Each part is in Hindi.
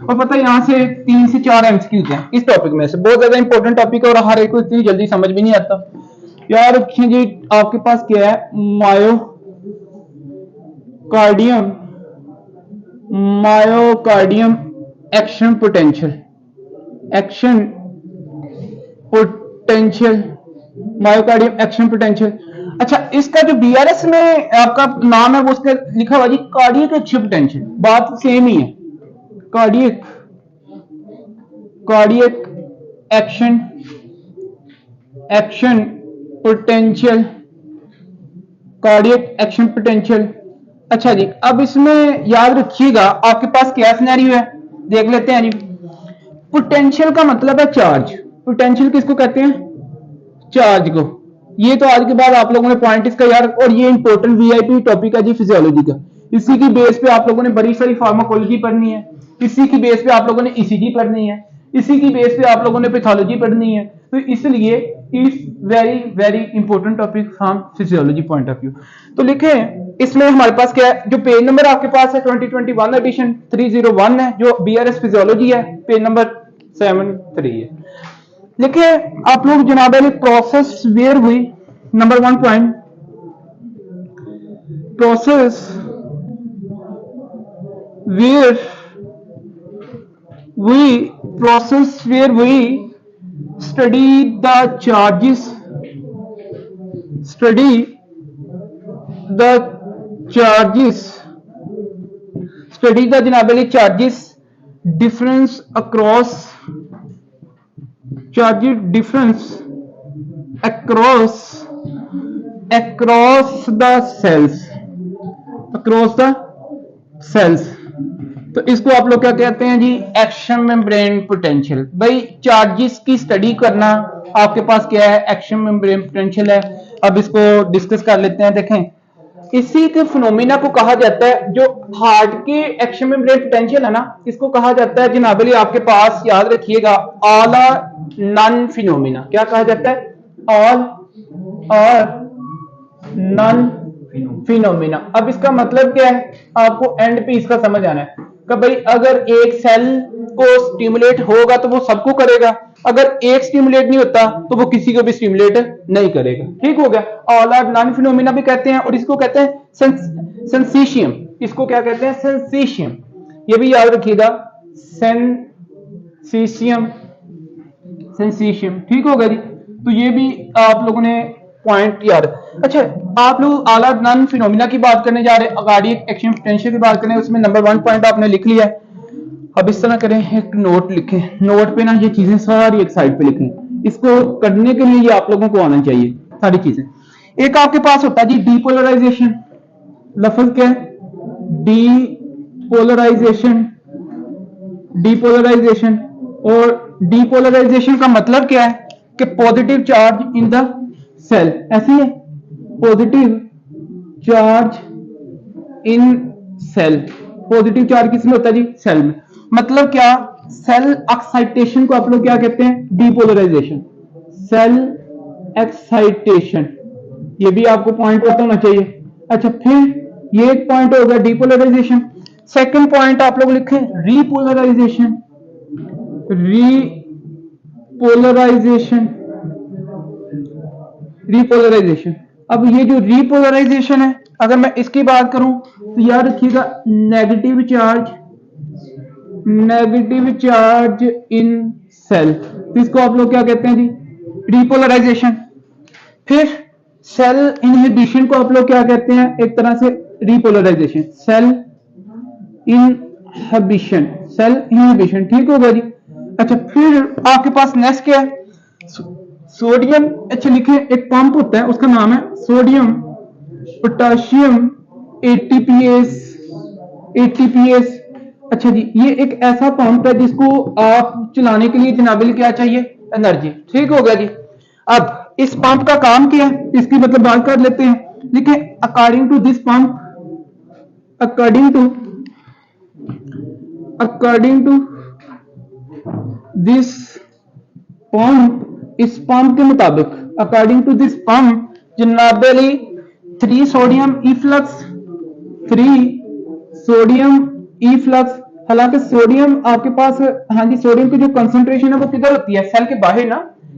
और पता है यहाँ से 3 से 4 एमसीक्यूज हैं इस टॉपिक में से, बहुत ज्यादा इंपॉर्टेंट टॉपिक है और हर एक को इतनी जल्दी समझ भी नहीं आता यार। रखिए जी, आपके पास क्या है, myocardium, myocardium action potential, action potential, myocardium action potential. अच्छा, इसका जो बीआरएस में आपका नाम है वो उसका लिखा हुआ जी कार्डियक एक्शन पोटेंशियल, बात सेम ही है। Cardiac, cardiac action, action potential, cardiac action potential. अच्छा जी, अब इसमें याद रखिएगा आपके पास क्या सिनेरियो है, देख लेते हैं जी। पोटेंशियल का मतलब है चार्ज, पोटेंशियल किसको कहते हैं, चार्ज को। ये तो आज के बाद आप लोगों ने पॉइंट इसका यार, और ये इंपॉर्टेंट वीआईपी टॉपिक है जी फिजियोलॉजी का। इसी की बेस पे आप लोगों ने बड़ी सारी फार्माकोलॉजी पढ़नी है, इसी की बेस पे आप लोगों ने ईसीजी पढ़नी है, इसी की बेस पे आप लोगों ने पैथोलॉजी पढ़नी है। तो इसलिए it's very very important topic from physiology point of view. तो लिखें इसमें हमारे पास क्या है, जो पेज नंबर आपके पास है 2021 एडिशन 301 है, जो बीआरएस फिजियोलॉजी है, पेज नंबर 73 है। देखिए आप लोग जनाब प्रोसेस वेयर हुई, number 1 point, process where we study the charges, study the charges, study the जनाबली charges difference across, charges difference across the cells, across the cells। तो इसको आप लोग क्या कहते हैं जी, एक्शन मेम्ब्रेन पोटेंशियल। भाई चार्जेस की स्टडी करना आपके पास क्या है, एक्शन मेम्ब्रेन पोटेंशियल है। अब इसको डिस्कस कर लेते हैं। देखें इसी के फिनोमिना को कहा जाता है, जो हार्ट के एक्शन मेम्ब्रेन पोटेंशियल है ना, इसको कहा जाता है जनाबली आपके पास याद रखिएगा ऑल नॉन फिनोमिना। क्या कहा जाता है, ऑल नॉन फिनोमिना। अब इसका मतलब क्या है, आपको एंड पे इसका समझ आना है कि भाई अगर एक सेल को स्टिमुलेट होगा तो वो सबको करेगा, अगर एक स्टिमुलेट नहीं होता तो वो किसी को भी स्टिमुलेट नहीं करेगा। ठीक हो गया, ऑल आर नॉन फिनोमिना भी कहते हैं, और इसको कहते हैं सेंसेशियम। इसको क्या कहते हैं, सेंसेशियम। ये भी याद रखिएगा, सेंसेशियम, सेंसेशियम। ठीक होगा जी, तो ये भी आप लोगों ने पॉइंट याद। अच्छा, आप लोग ऑल आर नॉन फिनोमिना की बात करने जा रहे हैं, कार्डियक एक्शन पोटेंशियल की बात करें, उसमें नंबर 1 पॉइंट आपने लिख लिया है। अब इस तरह करें, एक नोट लिखें, नोट पे ना ये चीजें सारी एक साइड पे लिखें। इसको करने के लिए ये आप लोगों को आना चाहिए सारी चीजें। एक आपके पास होता है जी डीपोलराइजेशन, लफ्ज क्या है, डीपोलराइजेशन, डीपोलराइजेशन। और डीपोलराइजेशन का मतलब क्या है कि positive charge in the cell, ऐसी है, positive charge in cell. Positive charge किसमें होता है जी, सेल में। मतलब क्या, सेल एक्साइटेशन को आप लोग क्या कहते हैं, डीपोलराइजेशन, सेल एक्साइटेशन। ये भी आपको पॉइंट पता होना चाहिए। अच्छा, फिर ये एक पॉइंट हो गया डीपोलराइजेशन। सेकंड पॉइंट आप लोग लिखें रीपोलराइजेशन, रीपोलराइजेशन, रीपोलराइजेशन। अब ये जो रीपोलराइजेशन है, अगर मैं इसकी बात करूं तो याद रखिएगा negative charge, negative charge in cell, इसको आप लोग क्या कहते हैं जी, रीपोलराइजेशन। फिर सेल इनहिबिशन को आप लोग क्या कहते हैं, एक तरह से repolarization, cell inhibition, cell inhibition. ठीक होगा जी। अच्छा, फिर आपके पास नेक्स्ट क्या है, सोडियम। अच्छा लिखे, एक पंप होता है उसका नाम है सोडियम पोटाशियम एटीपीएस, एटीपीएस। अच्छा जी, ये एक ऐसा पंप है जिसको आप चलाने के लिए जनाबिल क्या चाहिए, एनर्जी। ठीक हो गया जी। अब इस पंप का काम क्या है, इसकी मतलब बात कर लेते हैं। देखिए according to this pump, according to this pump, इस पंप के मुताबिक, अकॉर्डिंग टू दिस पंप जनाबली 3 सोडियम इफ्लक्स, 3 सोडियम इफ्लक्स हालांकि सोडियम आपके पास, हाँ जी, सोडियम की जो कंसंट्रेशन है वो किधर होती है, सेल के बाहर ना।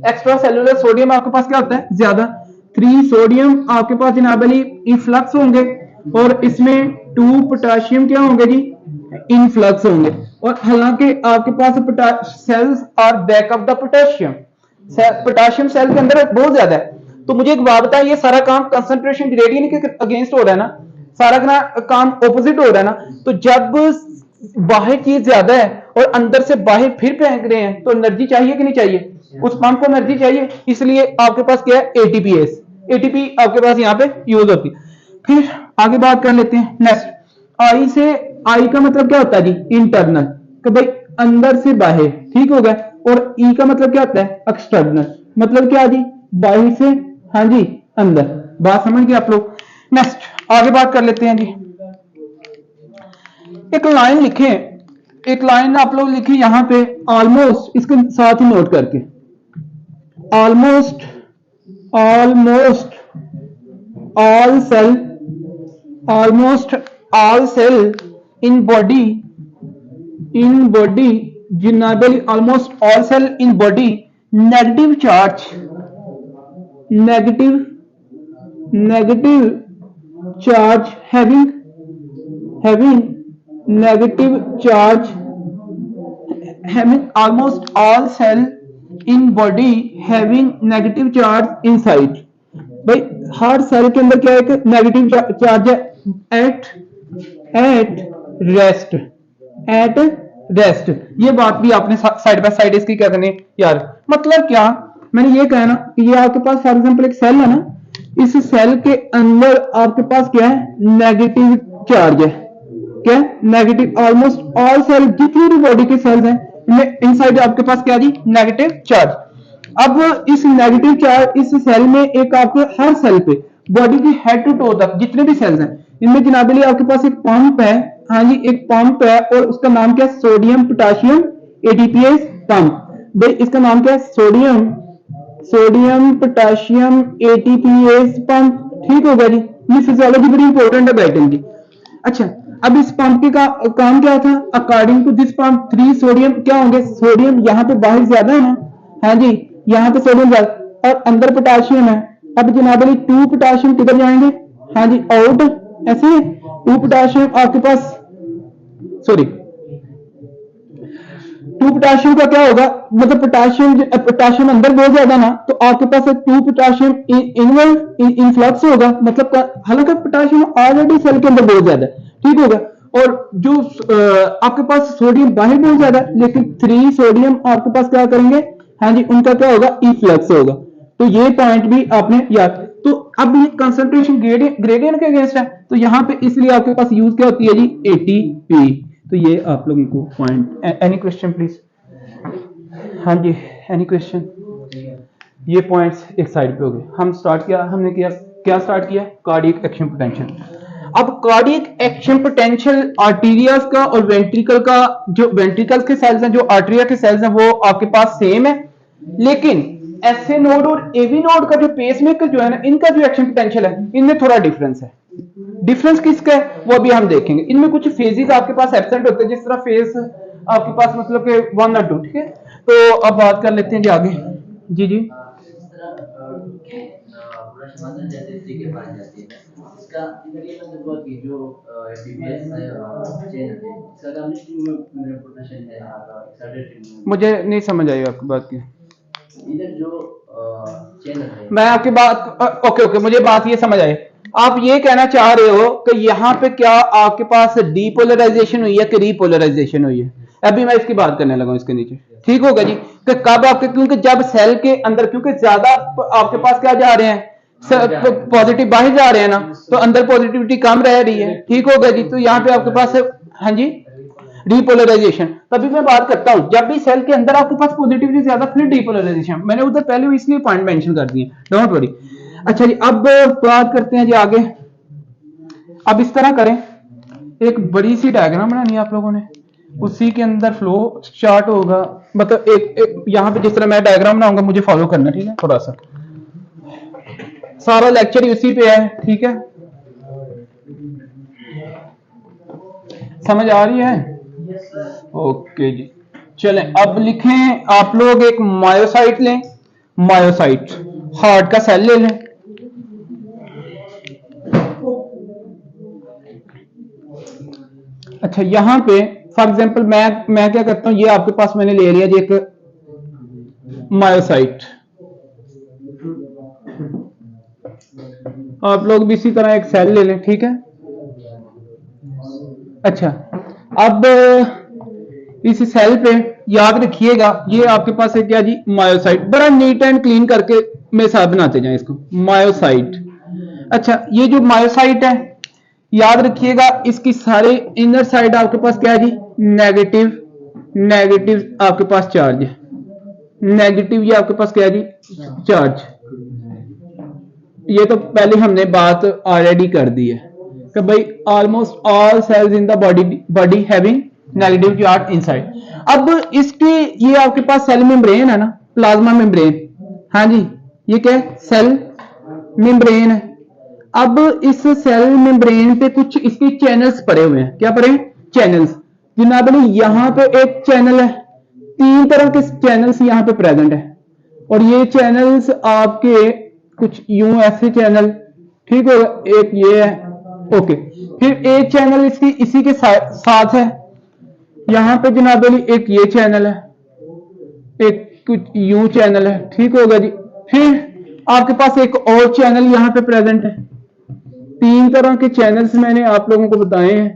एक्स्ट्रा सेलुलर सोडियम आपके पास क्या होता है, ज्यादा। 3 सोडियम आपके पास जनाब अली इनफ्लक्स होंगे, और इसमें 2 पोटाशियम क्या होंगे जी, इनफ्लक्स होंगे। और हालांकि आपके पास cells are back of the potassium, potassium cell के अंदर बहुत ज्यादा है। तो मुझे एक बात बताएं, ये सारा काम कंसंट्रेशन ग्रेडियंट के अगेंस्ट हो रहा है ना, सारा काम ऑपोजिट हो रहा है ना। तो जब बाहर चीज ज्यादा है और अंदर से बाहर फिर फेंक रहे हैं तो एनर्जी चाहिए कि नहीं चाहिए, उस पंप को एनर्जी चाहिए। इसलिए आपके पास क्या है, एटीपीएस, एटीपी आपके पास यहाँ पे यूज होती है। फिर आगे बात कर लेते हैं नेक्स्ट, आई से, आई का मतलब क्या होता है जी, इंटरनल, कि भाई अंदर से बाहर, ठीक हो गया। और ई का मतलब क्या होता है, एक्सटर्नल, मतलब क्या जी, बाहर से, हाँ जी, अंदर। बात समझ गए आप लोग। नेक्स्ट आगे बात कर लेते हैं जी। एक लाइन लिखे, एक लाइन आप लोग लिखिए यहां पे, ऑलमोस्ट, इसके साथ ही नोट करके, almost, almost all cell, almost all cell in body, in body generally, almost all cell in body negative charge, negative, negative charge having, having negative charge, having almost all cell in body having negative charge inside। भाई हर सेल के अंदर क्या है, एक नेगेटिव चार्ज है, at, at rest, at rest. ये बात भी आपने साइड बाय साइड इसकी क्या करनी है यार, मतलब क्या, मैंने ये कहा ना, ये आपके पास फॉर एग्जांपल एक सेल है ना, इस सेल के अंदर आपके पास क्या है, नेगेटिव चार्ज है, क्या, नेगेटिव। ऑलमोस्ट ऑल सेल, जितनी भी बॉडी के सेल्स हैं, इनमें इनसाइड आपके पास क्या जी, नेगेटिव चार्ज। अब इस नेगेटिव चार्ज इस सेल में, एक आपके हर सेल पे, बॉडी की हेड टू टो तक जितने भी सेल्स हैं, इनमें जनाब अली आपके पास एक पंप है, हाँ जी, एक पंप है, और उसका नाम क्या है, सोडियम पोटाशियम एटीपीएस पंप। भाई इसका नाम क्या है, sodium, sodium potassium ATPase pump, ठीक होगा जी। ये फिजियोलॉजी बड़ी इंपॉर्टेंट है बैटन की। अच्छा, अब इस पंप का काम क्या था, according to this pump 3 sodium क्या होंगे, सोडियम यहाँ पे बाहर ज्यादा है ना, हाँ जी, यहाँ पे सोडियम ज्यादा और अंदर पोटाशियम है। अब जनाब अली 2 पोटाशियम किधर जाएंगे, हाँ जी, आउट, ऐसे 2 पोटाशियम आपके पास, सॉरी, 2 पोटाशियम का क्या होगा, मतलब पोटाशियम, पोटाशियम अंदर बहुत ज्यादा ना, तो आपके पास 2 पोटाशियम इनवर्ड इनफ्लक्स होगा, मतलब हालांकि पोटाशियम ऑलरेडी सेल के अंदर बहुत ज्यादा है, ठीक होगा। और जो आपके पास सोडियम बाहर बहुत ज्यादा है, लेकिन 3 सोडियम आपके पास क्या करेंगे, हाँ जी, उनका क्या होगा, इफ्लक्स होगा। तो ये पॉइंट भी आपने याद। तो अब ये कंसंट्रेशन ग्रेडियंट के अगेंस्ट है, तो यहाँ पे इसलिए आपके पास यूज क्या होती है जी, एटीपी। तो ये आप लोगों को पॉइंट, एनी क्वेश्चन प्लीज, हाँ जी, एनी क्वेश्चन। ये पॉइंट्स एक साइड पे हो गए। हम स्टार्ट किया, हमने किया क्या स्टार्ट किया, कार्डियक एक्शन पोटेंशियल। अब कार्डियक एक्शन पोटेंशियल आर्टीरियाज का और वेंट्रिकल का, जो वेंट्रिकल के सेल्स हैं, जो आर्टरिया के सेल्स हैं, वो आपके पास सेम है, लेकिन एसए नोड और एवी नोड का जो पेसमेकर जो है ना, इनका जो एक्शन पोटेंशियल है, इनमें थोड़ा डिफरेंस है। डिफरेंस किसका है वो भी हम देखेंगे। इनमें कुछ फेजेस आपके पास एब्सेंट होते हैं, जिस तरह फेज आपके पास मतलब के 1 और 2, ठीक है। तो अब बात कर लेते हैं जी आगे। जी जी, मुझे नहीं समझ आई आपकी बात की। इधर जो चैनल है, मैं आपकी बात, ओके ओके, मुझे बात ये समझ आई। आप ये कहना चाह रहे हो कि यहाँ पे क्या आपके पास डीपोलराइजेशन हुई है कि रीपोलराइजेशन हुई है। अभी मैं इसकी बात करने लगा इसके नीचे, ठीक होगा जी, कि कब आपके, क्योंकि जब सेल के अंदर, क्योंकि ज्यादा आपके पास क्या जा रहे हैं, पॉजिटिव बाहर जा रहे हैं ना, तो अंदर पॉजिटिविटी कम रह रही है, ठीक होगा जी। तो यहाँ पे आपके पास, हाँ जी, डीपोलराइजेशन। तभी मैं बात करता हूं, जब भी सेल के अंदर आपके पास पॉजिटिविटी ज्यादा, फिर डीपोलराइजेशन। मैंने उधर पहले इसलिए पॉइंट मेंशन कर दिए, डोंट वरी। अच्छा जी, अब बात करते हैं जी आगे। अब इस तरह करें, एक बड़ी सी डायग्राम बनानी है आप लोगों ने, उसी के अंदर फ्लो चार्ट होगा, मतलब एक यहां पे जिस तरह मैं डायग्राम बनाऊंगा मुझे फॉलो करना, ठीक है। थोड़ा सा सारा लेक्चर उसी पे है, ठीक है, समझ आ रही है। ओके जी, चलें अब लिखें आप लोग एक मायोसाइट लें, मायोसाइट हार्ट का सेल ले लें। अच्छा यहां पे फॉर एग्जांपल मैं क्या करता हूं, ये आपके पास मैंने ले लिया जी एक मायोसाइट, आप लोग भी इसी तरह एक सेल ले लें, ठीक है। अच्छा अब इस सेल पे याद रखिएगा ये आपके पास है क्या जी, मायोसाइट। बड़ा नीट एंड क्लीन करके मेरे साथ बनाते जाएं इसको, मायोसाइट। अच्छा ये जो मायोसाइट है याद रखिएगा इसकी सारे इनर साइड आपके पास क्या है जी, नेगेटिव, नेगेटिव आपके पास चार्ज है, नेगेटिव ये आपके पास क्या है जी, चार्ज। ये तो पहले हमने बात ऑलरेडी कर दी है कि भाई almost all cells in the body having negative charge inside. अब इसकी ये आपके पास सेल मेम्ब्रेन है ना, प्लाज्मा मेम्ब्रेन, हाँ जी ये क्या है, सेल मेम्ब्रेन है। अब इस सेल मेम्ब्रेन पे कुछ इसकी चैनल्स पड़े हुए हैं, क्या पड़े हैं, चैनल्स। जनाब यहां पे एक चैनल है, तीन तरह के चैनल्स यहां पे प्रेजेंट है, और ये चैनल्स आपके कुछ यूं ऐसे चैनल, ठीक होगा, एक ये है, ओके। फिर एक चैनल इसकी इसी के साथ है, यहां पे जनाब एक ये चैनल है, एक कुछ यूं चैनल है, ठीक होगा जी। फिर आपके पास एक और चैनल यहां पे प्रेजेंट है, तीन तरह के चैनल्स मैंने आप लोगों को बताए हैं,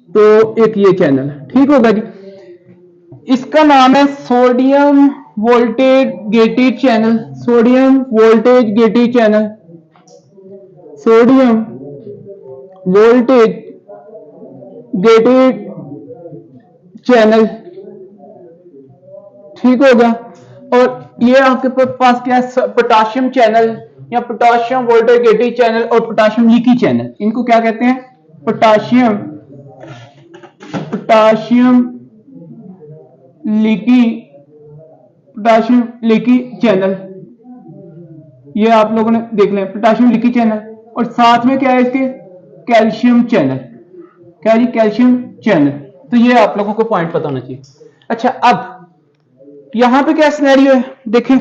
तो एक ये चैनल है, ठीक होगा जी। इसका नाम है sodium voltage gated channel, sodium voltage gated channel, sodium voltage gated channel, ठीक होगा। और ये आपके पास क्या है, पोटाशियम चैनल या पोटाशियम वोल्टेज गेटेड चैनल और पोटाशियम लीकी चैनल, इनको क्या कहते हैं, potassium, potassium leaky, potassium leaky channel, ये आप लोगों ने देख लें पोटाशियम लीकी चैनल। और साथ में क्या है इसके, कैल्शियम चैनल, क्या है जी, कैल्शियम चैनल। तो ये आप लोगों को पॉइंट पता होना चाहिए। अच्छा अब यहां पे क्या सिनेरियो है देखें,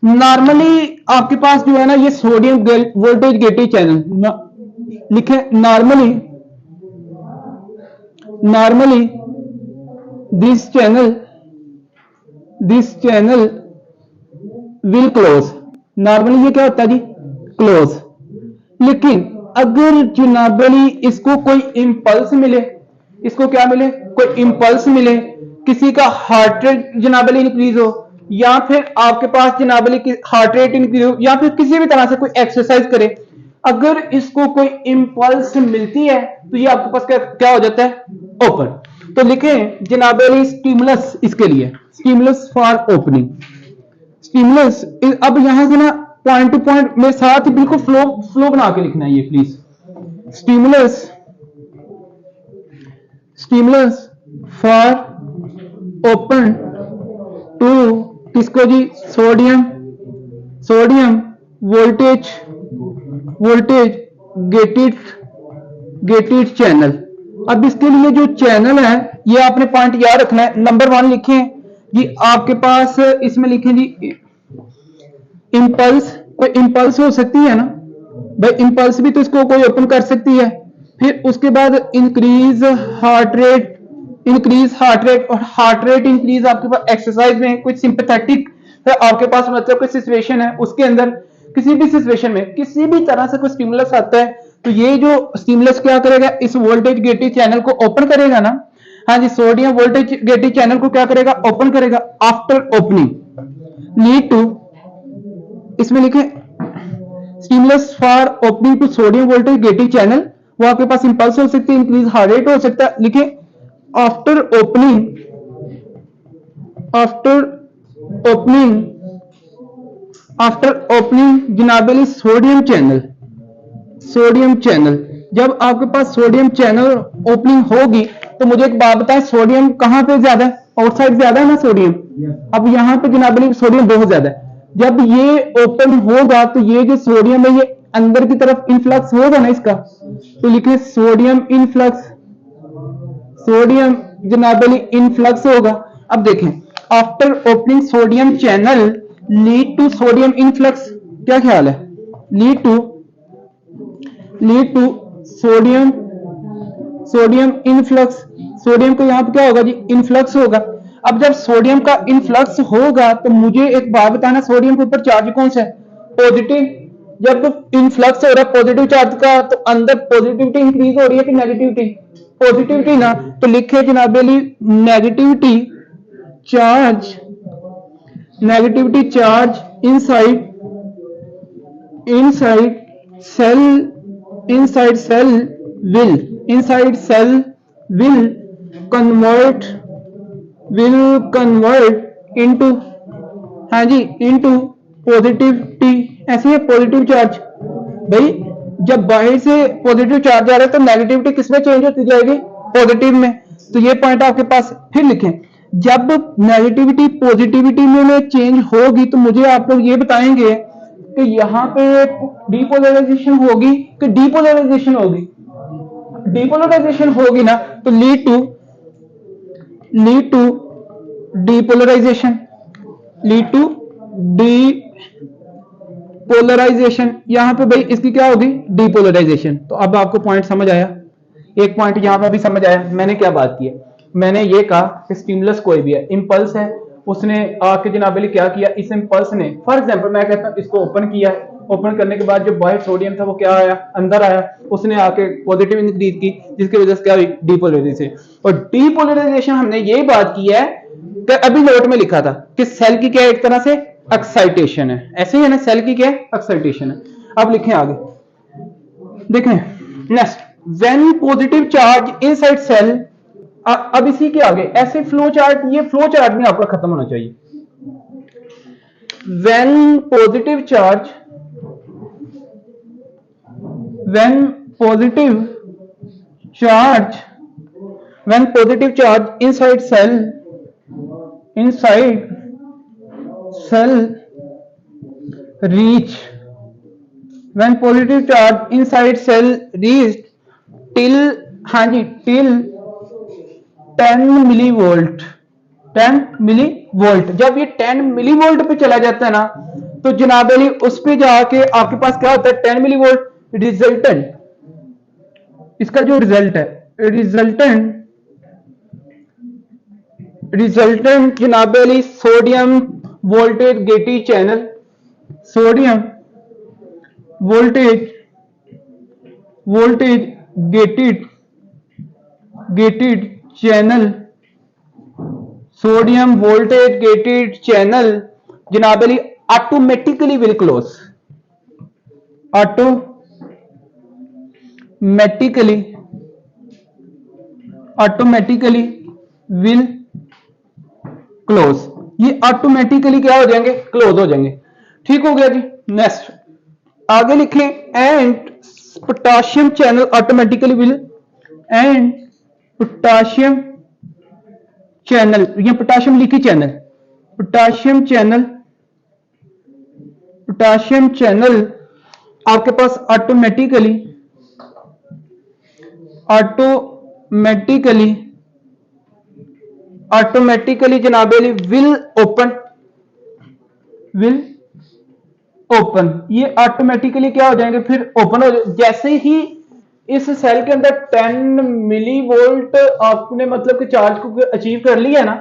नॉर्मली आपके पास जो है ना ये सोडियम वोल्टेज गेटेड चैनल लिखे, normally, normally this channel will close, normally ये क्या होता है जी, क्लोज। लेकिन अगर जनाबली इसको कोई इंपल्स मिले, इसको क्या मिले, कोई इंपल्स मिले, किसी का हार्ट रेट जनाबली इंक्रीज हो, या फिर आपके पास जनाबली की हार्ट रेट इंक्रीज हो, या फिर किसी भी तरह से कोई एक्सरसाइज करे, अगर इसको कोई इंपल्स मिलती है तो ये आपके पास क्या हो जाता है, ओपन। तो लिखें जनाबली स्टिमुलस, इसके लिए स्टिमुलस फॉर ओपनिंग, स्टिमुलस। अब यहां से ना पॉइंट टू पॉइंट मेरे साथ बिल्कुल फ्लो बना के लिखना है ये please, stimulus, stimulus for open to किसको जी, sodium, sodium voltage, voltage gated channel. अब इसके लिए जो चैनल है ये आपने पॉइंट याद रखना है। नंबर 1 लिखें जी, आपके पास इसमें लिखें जी इंपल्स, कोई इंपल्स हो सकती है ना भाई, इंपल्स भी तो इसको कोई ओपन कर सकती है। फिर उसके बाद increase heart rate, increase heart rate, और हार्ट रेट इंक्रीज आपके पास एक्सरसाइज में कोई सिंपैथेटिक आपके पास मतलब कोई सिचुएशन है, उसके अंदर किसी भी सिचुएशन में किसी भी तरह से कोई स्टिमुलस आता है, तो ये जो स्टिमुलस क्या करेगा, इस वोल्टेज गेटेड चैनल को ओपन करेगा ना, हाँ जी, सोडियम वोल्टेज गेटेड चैनल को क्या करेगा, ओपन करेगा। आफ्टर ओपनिंग लीड टू, इसमें लिखे stimulus for opening to sodium voltage gated channel, वो आपके पास इंपल्स हो सकती है, इंक्रीज हार्ट रेट हो सकता है। लिखे after opening, after opening, after opening जनाबली सोडियम चैनल, सोडियम चैनल। जब आपके पास सोडियम चैनल ओपनिंग होगी तो मुझे एक बात बताएं, सोडियम कहां पे ज्यादा है, आउटसाइड ज्यादा है ना सोडियम। अब यहां पे जनाबली सोडियम बहुत ज्यादा है, जब ये ओपन होगा तो ये जो सोडियम है ये अंदर की तरफ इनफ्लक्स होगा ना इसका, तो लिखे सोडियम इनफ्लक्स, सोडियम जनाबली इनफ्लक्स होगा। अब देखें, after opening sodium channel lead to sodium influx, क्या ख्याल है? Lead to sodium sodium influx, sodium को यहां पे क्या होगा जी? इनफ्लक्स होगा। अब जब सोडियम का इनफ्लक्स होगा तो मुझे एक बात बताना, सोडियम के ऊपर चार्ज कौन सा है? पॉजिटिव। जब इनफ्लक्स हो रहा है पॉजिटिव चार्ज का तो अंदर पॉजिटिविटी इंक्रीज हो रही है कि नेगेटिविटी? पॉजिटिविटी ना, तो लिखे जनाब अली negativity charge, negativity charge inside inside cell, inside cell will, inside cell will convert, will convert into, हाँ जी, इनटू पॉजिटिविटी। ऐसे है पॉजिटिव चार्ज। भाई जब बाहर से पॉजिटिव चार्ज आ रहा है तो नेगेटिविटी किसमें चेंज होती जाएगी? पॉजिटिव में। तो ये पॉइंट आपके पास। फिर लिखें, जब नेगेटिविटी पॉजिटिविटी में चेंज होगी तो मुझे आप लोग ये बताएंगे कि यहां पे डीपोलराइजेशन होगी कि डीपोलराइजेशन होगी? डीपोलराइजेशन होगी ना, तो lead to depolarization, lead to depolarization. यहां पे भाई इसकी क्या होगी? डीपोलराइजेशन। तो अब आपको पॉइंट समझ आया? एक पॉइंट यहां पे भी समझ आया। मैंने क्या बात की है? मैंने ये कहा कि स्टिमुलस कोई भी है, इंपल्स है, उसने आके जनाब अली क्या किया? इस इंपल्स ने, फॉर एग्जांपल मैं कहता हूं इसको ओपन किया, ओपन करने के बाद जो बाहर सोडियम था वो क्या आया? अंदर आया, उसने आके पॉजिटिव इंक्रीज की, जिसकी वजह से क्या हुई? डीपोलराइजेशन। और डीपोलराइजेशन हमने ये बात की है कि अभी नोट में लिखा था कि सेल की क्या एक तरह से एक्साइटेशन है, ऐसे ही है ना? सेल की क्या एक्साइटेशन है। अब लिखें आगे, देखें next, when positive charge inside cell. अब इसी के आगे ऐसे फ्लो चार्ट, ये फ्लो चार्ट में आपका खत्म होना चाहिए। When positive charge, when positive charge, when positive charge inside cell, inside cell reach, when positive charge inside cell reached till, हाँ जी, till 10 मिलीवोल्ट, 10 मिलीवोल्ट। जब ये 10 मिलीवोल्ट पे चला जाता है ना तो जनाब अली उस पे जाके आपके पास क्या होता है? 10 मिलीवोल्ट रिजल्टेंट, इसका जो रिजल्ट है, रिजल्टेंट जनाब अली sodium voltage gated channel, sodium voltage gated channel, sodium voltage gated channel जनाब अली automatically will close, automatically will close. ये ऑटोमेटिकली क्या हो जाएंगे? क्लोज हो जाएंगे। ठीक हो गया जी। नेक्स्ट आगे लिखें, and potassium channel automatically will, and potassium channel, ये potassium leaky channel, potassium channel आपके पास ऑटोमेटिकली जनाब अली विल ओपन, ये ऑटोमेटिकली क्या हो जाएंगे? फिर ओपन हो जाए। जैसे ही इस सेल के अंदर 10 मिलीवोल्ट आपने मतलब कि चार्ज को अचीव कर लिया ना,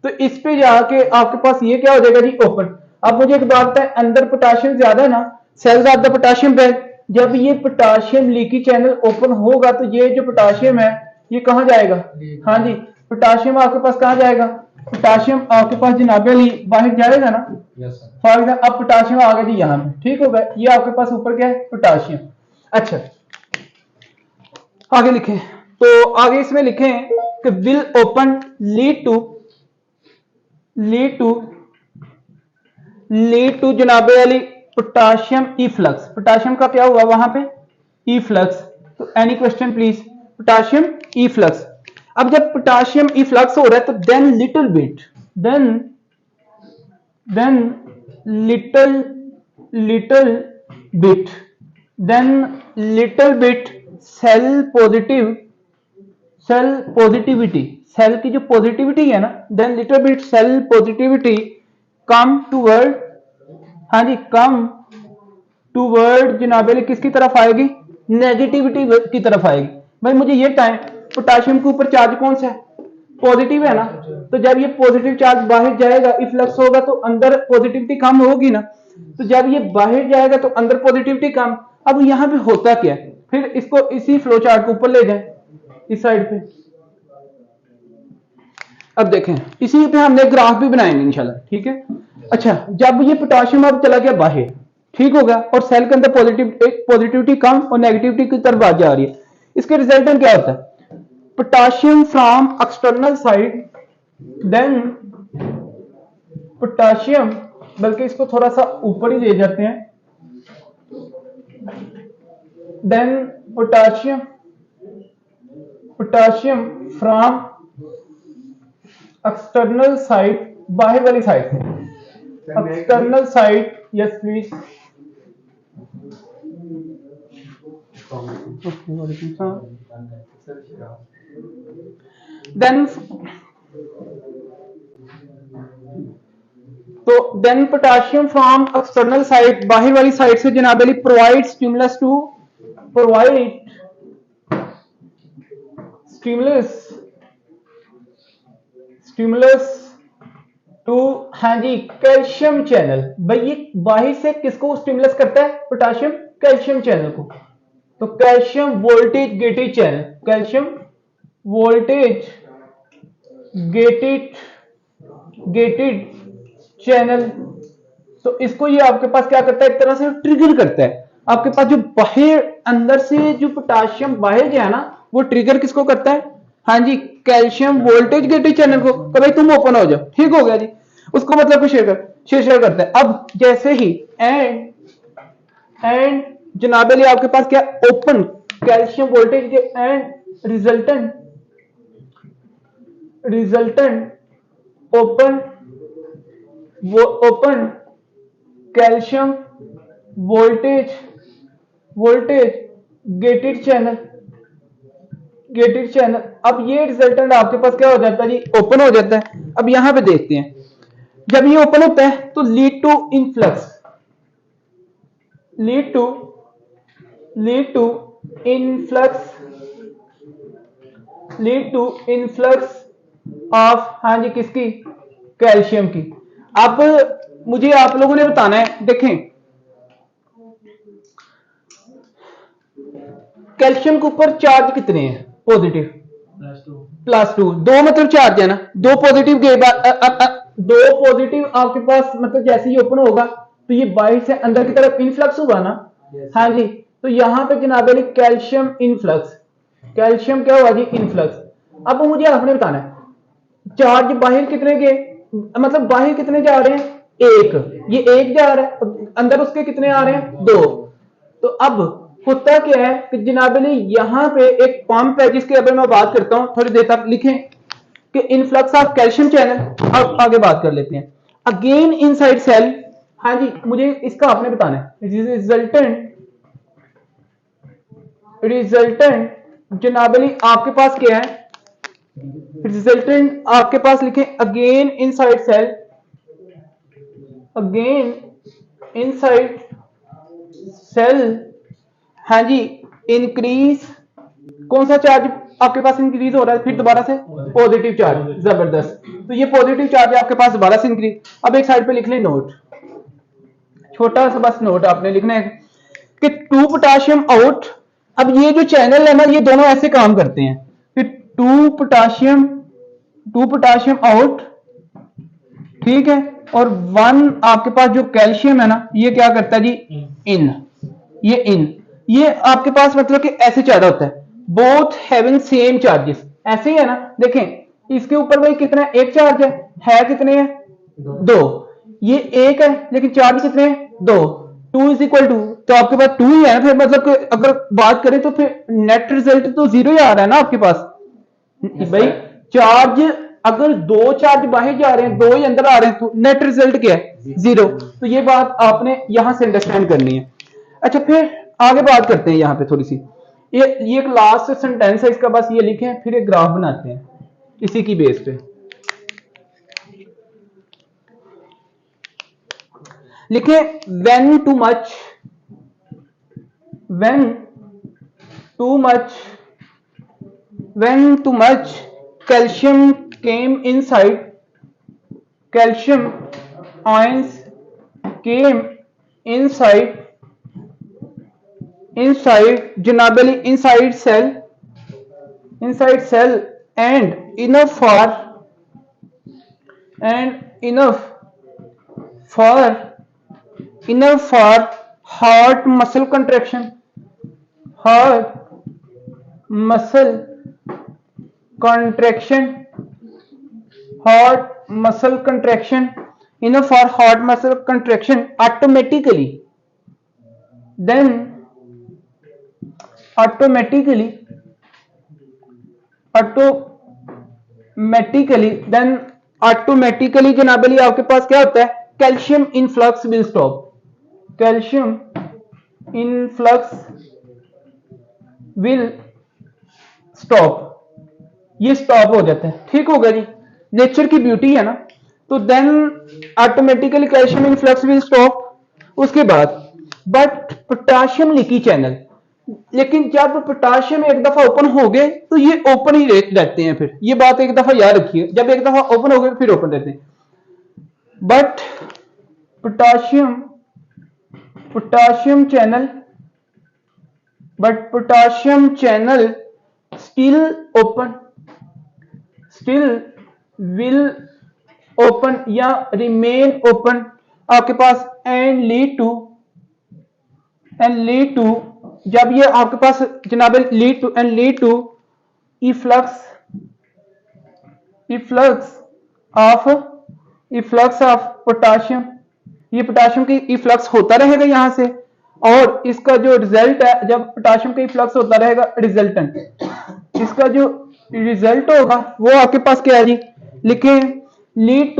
तो इस पे जाके आपके पास ये क्या हो जाएगा जी? ओपन। अब मुझे एक बात है, अंदर पोटाशियम ज्यादा है ना, सेल ज्यादा पोटाशियम पे, जब ये पोटाशियम लीकी चैनल ओपन होगा तो ये जो पोटाशियम है ये कहां जाएगा? हाँ जी, पोटाशियम आपके पास कहां जाएगा? पोटाशियम आपके पास जनाब अली बाहर जाएगा ना। फॉर एग्जाम्पल अब पोटाशियम आ गया जी यहाँ पे, ठीक हो गया। ये आपके पास ऊपर क्या है? पोटाशियम। अच्छा आगे लिखें, तो आगे इसमें लिखें कि विल ओपन लीड टू जनाब अली पोटाशियम इफ्लक्स। पोटाशियम का क्या हुआ वहां पे? इफ्लक्स। तो any question please? Potassium efflux. अब जब पोटाशियम इफ्लक्स हो रहा है तो then little bit cell cell positivity, cell की जो पॉजिटिविटी है ना, then little bit cell positivity come toward, हाँ जी, कम टूवर्ड जनाबे किसकी तरफ आएगी, नेगेटिविटी की तरफ आएगी। भाई मुझे ये टाइम, पोटाशियम के ऊपर चार्ज कौन सा है, पॉजिटिव है ना, तो जब ये पॉजिटिव चार्ज बाहर जाएगा, इफ्लक्स होगा तो अंदर पॉजिटिविटी कम होगी ना, तो जब ये बाहर जाएगा तो अंदर पॉजिटिविटी कम। अब यहां पे होता क्या है, फिर इसको इसी फ्लो चार्ट को ऊपर ले जाएं इस साइड पे। अब देखें इसी पे हमने ग्राफ भी बनाएंगे इंशाल्लाह, ठीक है। अच्छा, जब ये पोटाशियम अब चला गया बाहर, ठीक होगा, और सेल के अंदर पॉजिटिविटी कम और नेगेटिविटी की तरफ जा रही है, इसके रिजल्टेंट क्या होता है, potassium from external side, then potassium, बल्कि इसको थोड़ा सा ऊपर ही ले जाते हैं, then potassium from external side, बाहर वाली साइड से, external side, yes please, then then potassium from external side, बाहर वाली साइड से जनाब अली, प्रोवाइड स्टिमुलस टू, हाँ जी, कैल्शियम चैनल। भाई ये बाहर से किसको स्टिमुलस करता है, पोटाशियम कैल्शियम चैनल को, तो calcium voltage gated channel, calcium voltage gated channel, तो इसको ये आपके पास क्या करता है, एक तरह से ट्रिगर करता है। आपके पास जो बाहर अंदर से जो पोटाशियम बाहर गया ना, वो ट्रिगर किसको करता है, हाँ जी, कैल्शियम वोल्टेज गेटेड चैनल को, तो भाई तुम ओपन हो जाओ, ठीक हो गया जी, उसको मतलब कुछ शेयर करता है। अब जैसे ही एंड जनाब अली आपके पास क्या, ओपन कैल्शियम वोल्टेज के and resultant open calcium voltage gated channel. अब ये रिजल्टेंट आपके पास क्या हो जाता है जी, ओपन हो जाता है। अब यहां पे देखते हैं, जब ये ओपन होता है तो लीड टू इनफ्लक्स ऑफ, हाँ जी, किसकी, कैल्शियम की। अब मुझे आप लोगों ने बताना है, देखें कैल्शियम के ऊपर चार्ज कितने हैं, पॉजिटिव +2, दो मतलब चार्ज है ना, दो पॉजिटिव के बाद दो पॉजिटिव आपके पास, मतलब जैसे ही ओपन होगा तो ये बाहर से अंदर की तरफ इनफ्लक्स होगा ना, हाँ जी, तो यहां पे जनाब अली कैल्शियम इनफ्लक्स, कैल्शियम क्या हुआ जी, इनफ्लक्स। अब मुझे आपने बताना है चार्ज बाहर कितने के, मतलब बाहर कितने जा रहे हैं, एक, ये एक जा रहा है, अंदर उसके कितने आ रहे हैं, दो। तो अब होता क्या है कि जनाब अली यहां पे एक पंप है जिसके अगर मैं बात करता हूं, थोड़ी देर तक लिखें कि इनफ्लक्स ऑफ कैल्शियम चैनल। अब आगे बात कर लेते हैं, अगेन इनसाइड सेल, हाँ जी, मुझे इसका आपने बताना है रिजल्टेंट जनाब अली आपके पास क्या है, रिजल्टेंट आपके पास लिखें अगेन इनसाइड सेल, हाँ जी, इंक्रीज, कौन सा चार्ज आपके पास इंक्रीज हो रहा है, फिर दोबारा से पॉजिटिव चार्ज, जबरदस्त। तो ये पॉजिटिव चार्ज आपके पास दोबारा से इंक्रीज। अब एक साइड पे लिख लें नोट, छोटा सा बस नोट आपने लिखना है कि 2 पोटाशियम आउट। अब ये जो चैनल है ना, ये दोनों ऐसे काम करते हैं, फिर 2 पोटाशियम आउट, ठीक है, और 1 आपके पास जो कैल्शियम है ना, ये क्या करता है जी, इन, ये आपके पास मतलब कि ऐसे चार्ज होता है, बोथ हैविंग सेम चार्जेस, ऐसे ही है ना। देखें इसके ऊपर भाई कितना, एक चार्ज है कितने हैं, 2, ये एक है लेकिन चार्ज कितने हैं, 2, 2 इज इक्वल टू, तो आपके पास 2 ही है, फिर मतलब कि अगर बात करें तो फिर नेट रिजल्ट तो 0 ही आ रहा है ना आपके पास। भाई चार्ज अगर 2 चार्ज बाहर जा रहे हैं, 2 ही अंदर आ रहे हैं, तो नेट रिजल्ट क्या है, 0। तो ये बात आपने यहां से अंडरस्टैंड करनी है। अच्छा, फिर आगे बात करते हैं यहां पे थोड़ी सी, ये एक लास्ट सेंटेंस है इसका, बस ये लिखें, फिर एक ग्राफ बनाते हैं इसी की बेस पे। लिखें when too much calcium came inside, calcium ions came inside generally inside cell and enough for heart muscle contraction, enough for heart muscle contraction automatically, then automatically जनाबली आपके पास क्या होता है, calcium influx will stop, calcium influx will stop, ये स्टॉप हो जाता है। ठीक होगा जी, नेचर की ब्यूटी है ना। तो then automatically calcium influx will stop. उसके बाद बट पोटाशियम लीकी चैनल, लेकिन जब पोटाशियम एक दफा ओपन हो गए तो ये ओपन ही रहते हैं। फिर ये बात एक दफा याद रखिए, जब एक दफा ओपन हो गए फिर ओपन रहते हैं। But potassium channel still will open या रिमेन ओपन आपके पास एंड लीड टू जब ये आपके पास जनाब lead to efflux of potassium, ये पोटाशियम की इफ्लक्स होता रहेगा यहां से, और इसका जो रिजल्ट है जब पोटाशियम का इफ्लक्स होता रहेगा रिजल्टेंट, इसका जो रिजल्ट होगा वो आपके पास क्या है जी, लिखे lead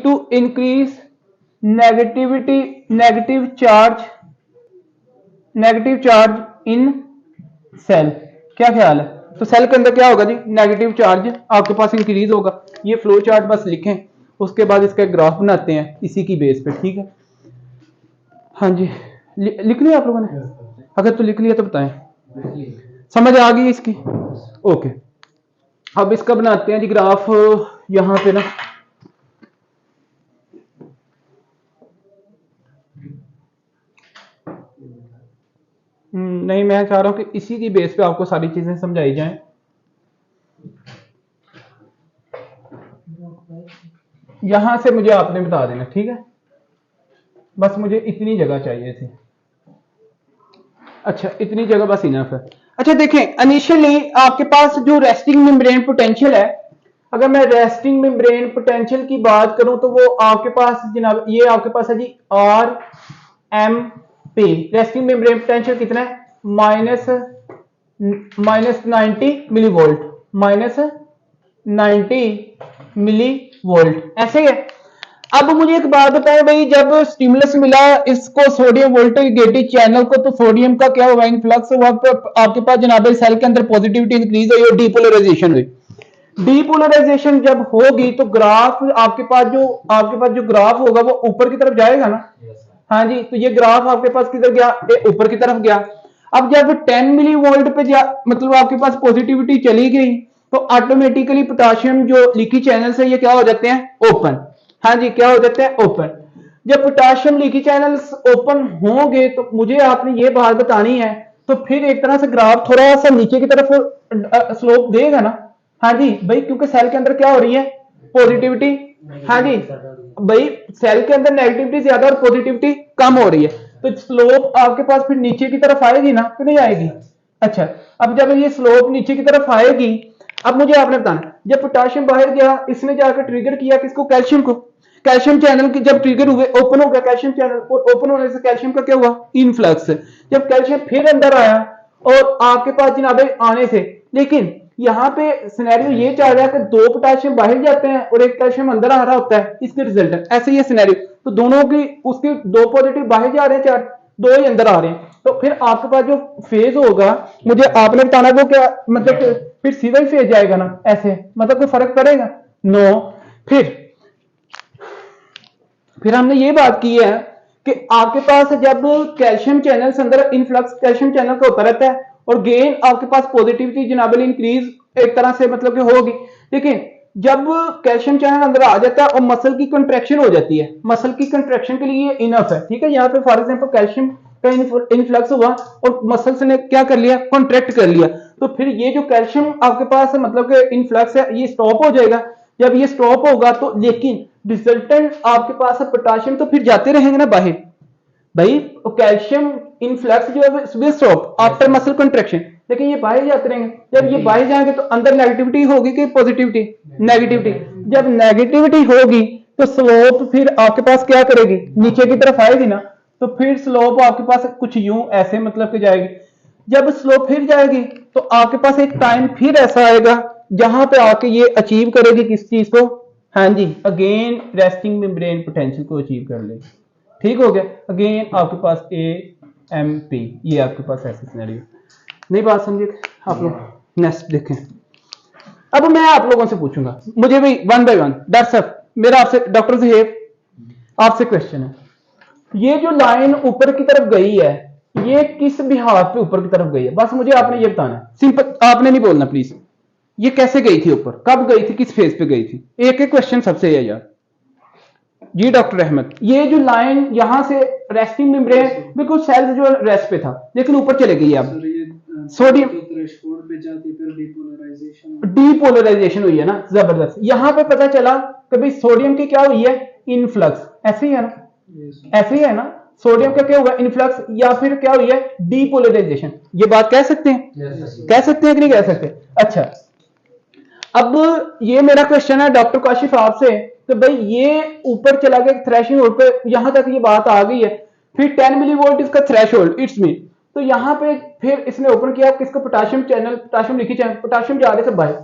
to increase negative charge in cell. क्या ख्याल है? तो सेल के अंदर क्या होगा जी, नेगेटिव चार्ज आपके पास इंक्रीज होगा। ये फ्लो चार्ट बस लिखें, उसके बाद इसका एक ग्राफ बनाते हैं इसी की बेस पे। ठीक है, हाँ जी, लिख लिया आप लोगों ने? अगर तो लिख लिया तो बताएं, समझ आ गई इसकी? ओके, अब इसका बनाते हैं जी ग्राफ यहां पे ना। नहीं, मैं चाह रहा हूं कि इसी की बेस पे आपको सारी चीजें समझाई जाएं। यहां से मुझे आपने बता देना, ठीक है? बस मुझे इतनी जगह चाहिए थी। अच्छा, इतनी जगह बस इनफ है। अच्छा देखें, इनिशियली आपके पास जो रेस्टिंग मेम्ब्रेन पोटेंशियल है, अगर मैं रेस्टिंग मेम्ब्रेन पोटेंशियल की बात करूं तो वो आपके पास जनाब ये आपके पास है जी RMP। रेस्टिंग मेम्ब्रेन पोटेंशियल कितना है? माइनस 90 मिली वोल्ट, ऐसे है। अब मुझे एक बात बताएं भाई, जब स्टिमुलस मिला इसको सोडियम वोल्टेज गेटेड चैनल को, तो सोडियम का क्या हुआ, इनफ्लक्स हुआ, आपके पास जनाब सेल के अंदर पॉजिटिविटी इंक्रीज हुई और डीपोलराइजेशन हुई। डीपोलराइजेशन जब होगी तो ग्राफ आपके पास जो ग्राफ होगा वो ऊपर की तरफ जाएगा ना। हाँ जी, तो ये ग्राफ आपके पास किधर गया, ऊपर की तरफ गया। अब जब 10 मिली वोल्ट पे मतलब आपके पास पॉजिटिविटी चली गई तो ऑटोमेटिकली पोटाशियम जो लीकी चैनल है ये क्या हो जाते हैं, ओपन। हाँ जी, क्या हो जाते हैं, ओपन। जब पोटाशियम लीकी चैनल्स ओपन होंगे तो मुझे आपने ये बात बतानी है, तो फिर एक तरह से ग्राफ थोड़ा सा नीचे की तरफ स्लोप देगा ना। हाँ जी भाई, क्योंकि सेल के अंदर क्या हो रही है, पॉजिटिविटी। हाँ जी भाई, सेल के अंदर नेगेटिविटी ज्यादा और पॉजिटिविटी कम हो रही है, तो स्लोप आपके पास फिर नीचे की तरफ आएगी ना, कि नहीं आएगी? अच्छा, अब जब ये स्लोप नीचे की तरफ आएगी, अब मुझे आपने बताना, जब पोटाशियम बाहर गया, इसने जाकर ट्रिगर किया किसको, कैल्शियम को। कैल्शियम चैनल की जब ट्रिगर हुए, ओपन हो गया कैल्शियम चैनल, और ओपन होने से कैल्शियम का क्या हुआ, इनफ्लक्स। जब कैल्शियम फिर अंदर आया और आपके पास जनाबे आने से, लेकिन यहाँ पे सिनेरियो ये चल रहा है कि 2 पोटेशियम बाहर जाते हैं और 1 कैल्शियम अंदर आ रहा होता है, इसके रिजल्ट ऐसे ही सिनेरियो, तो दोनों की उसके 2 पॉजिटिव बाहर जा रहे हैं, 4 2 ही अंदर आ रहे हैं, तो फिर आपके पास जो फेज होगा, मुझे आपने बताना वो क्या, मतलब फिर सीधा ही फेज जाएगा ना ऐसे, मतलब कोई फर्क पड़ेगा? नो। फिर हमने ये बात की है कि आपके पास जब कैल्शियम चैनल अंदर इनफ्लक्स कैल्शियम चैनल का होता रहता है और गेन आपके पास पॉजिटिविटी जनाबली इंक्रीज एक तरह से मतलब कि होगी, लेकिन जब कैल्शियम चैनल अंदर आ जाता है और मसल की कंट्रैक्शन हो जाती है, मसल की कंट्रैक्शन के लिए इनफ है, ठीक है। यहाँ पे फॉर एग्जांपल कैल्शियम का इनफ्लक्स हुआ और मसल्स ने क्या कर लिया, कॉन्ट्रैक्ट कर लिया, तो फिर ये जो कैल्शियम आपके पास मतलब कि इनफ्लक्स है ये स्टॉप हो जाएगा। जब ये स्टॉप होगा तो लेकिन रिजल्टेंट आपके पास पोटेशियम तो फिर जाते रहेंगे ना बाहर, भाई कैल्शियम इनफ्लक्स जो है will stop after muscle contraction, लेकिन ये बाहर जाते रहेंगे। जब ये बाहर जाएंगे तो अंदर नेगेटिविटी होगी कि पॉजिटिविटी? नेगेटिविटी। जब नेगेटिविटी होगी तो स्लोप फिर आपके पास क्या करेगी, नीचे की तरफ आएगी ना, तो फिर स्लोप आपके पास कुछ यूं ऐसे मतलब कि जाएगी। जब स्लोप फिर जाएगी तो आपके पास एक टाइम फिर ऐसा आएगा जहां पे आके ये अचीव करेगी किस चीज को, हाँ जी, अगेन रेस्टिंग मेम्ब्रेन पोटेंशियल को अचीव कर लेगी। ठीक हो गया। अगेन आपके पास AMP, ये आपके पास ऐसे सिनेरियो। नहीं बात समझे आप लोग? नेक्स्ट देखें। अब मैं आप लोगों से पूछूंगा, मुझे भी वन बाय वन, डॉक्टर साहब मेरा आपसे, डॉक्टर साहब आपसे क्वेश्चन है, ये जो लाइन ऊपर की तरफ गई है ये किस बिहार पे ऊपर की तरफ गई है, बस मुझे आपने ये बताना है, सिंपल, आपने नहीं बोलना प्लीज। ये कैसे गई थी ऊपर, कब गई थी, किस फेज पे गई थी? एक एक क्वेश्चन सबसे है यार। जी डॉक्टर अहमद, ये जो लाइन यहां से रेस्टिंग मेम्ब्रेन बिल्कुल सेल जो रेस्ट पे था लेकिन ऊपर चले गई अब सोडियम थ्रेशोल्ड पे जाती फिर डीपोलराइजेशन हुई है ना, जबरदस्त। यहां पे पता चला कि भाई सोडियम की क्या हुई है, इनफ्लक्स, ऐसे ही है ना, ऐसे ही है ना, सोडियम का क्या हुआ, इनफ्लक्स, या फिर क्या हुई है, डीपोलराइजेशन। ये बात कह सकते हैं, कह सकते हैं कि नहीं कह सकते? अच्छा, अब ये मेरा क्वेश्चन है डॉक्टर काशिफ आपसे, तो भाई ये ऊपर चला गया थ्रेशोल्ड पे, यहां तक ये बात आ गई है, फिर 10 मिलीवोल्ट इसका थ्रेशोल्ड, इट्स मीन, तो यहां पे फिर इसने ओपन किया किसका, पोटेशियम चैनल, पोटेशियम लिखी चैनल, पोटेशियम जा रहे थे बाहर।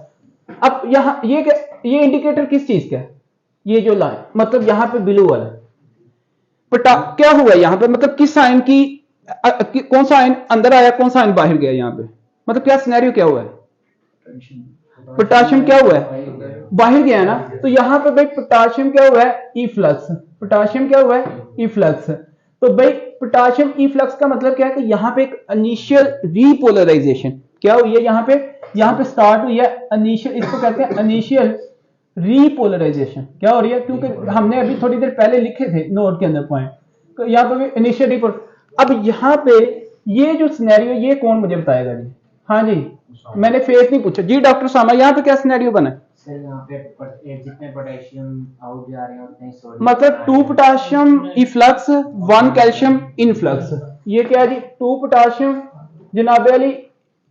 अब यहां ये इंडिकेटर किस चीज का है, ये जो लाइन मतलब यहां पे ब्लू वाला क्या हुआ यहां पे, मतलब किस साइन की कौन सा आयन अंदर आया, कौन सा आयन बाहर गया, यहां पे मतलब क्या सिनेरियो क्या हुआ है, पोटेशियम क्या हुआ है, बाहर गया है ना, तो यहां पे भाई पोटेशियम क्या हुआ है, इफ्लक्स, पोटेशियम क्या हुआ है, इफ्लक्स। तो भाई पोटेशियम इफ्लक्स का मतलब क्या है कि यहां पे एक इनिशियल रीपोलराइजेशन क्या हुई है, यहां पे स्टार्ट हुई है इनिशियल, इसको कहते हैं इनिशियल रीपोलराइजेशन। क्या हो रही है, क्योंकि हमने अभी थोड़ी देर पहले लिखे थे नोट के अंदर पॉइंट, तो यहां पे इनिशियल रीपोल। अब यहां पे ये जो सिनेरियो ये कौन मुझे बताएगा जी? हाँ जी, मैंने फेस नहीं पूछा जी। डॉक्टर सामा यहाँ पे क्या सिनेरियो बना सर? यहाँ पे जितने पोटेशियम आउट जा रहे हैं उतने सोडियम, मतलब 2 पोटेशियम इफ्लक्स 1 कैल्शियम इनफ्लक्स, ये क्या है जी, 2 पोटेशियम जनाबे अली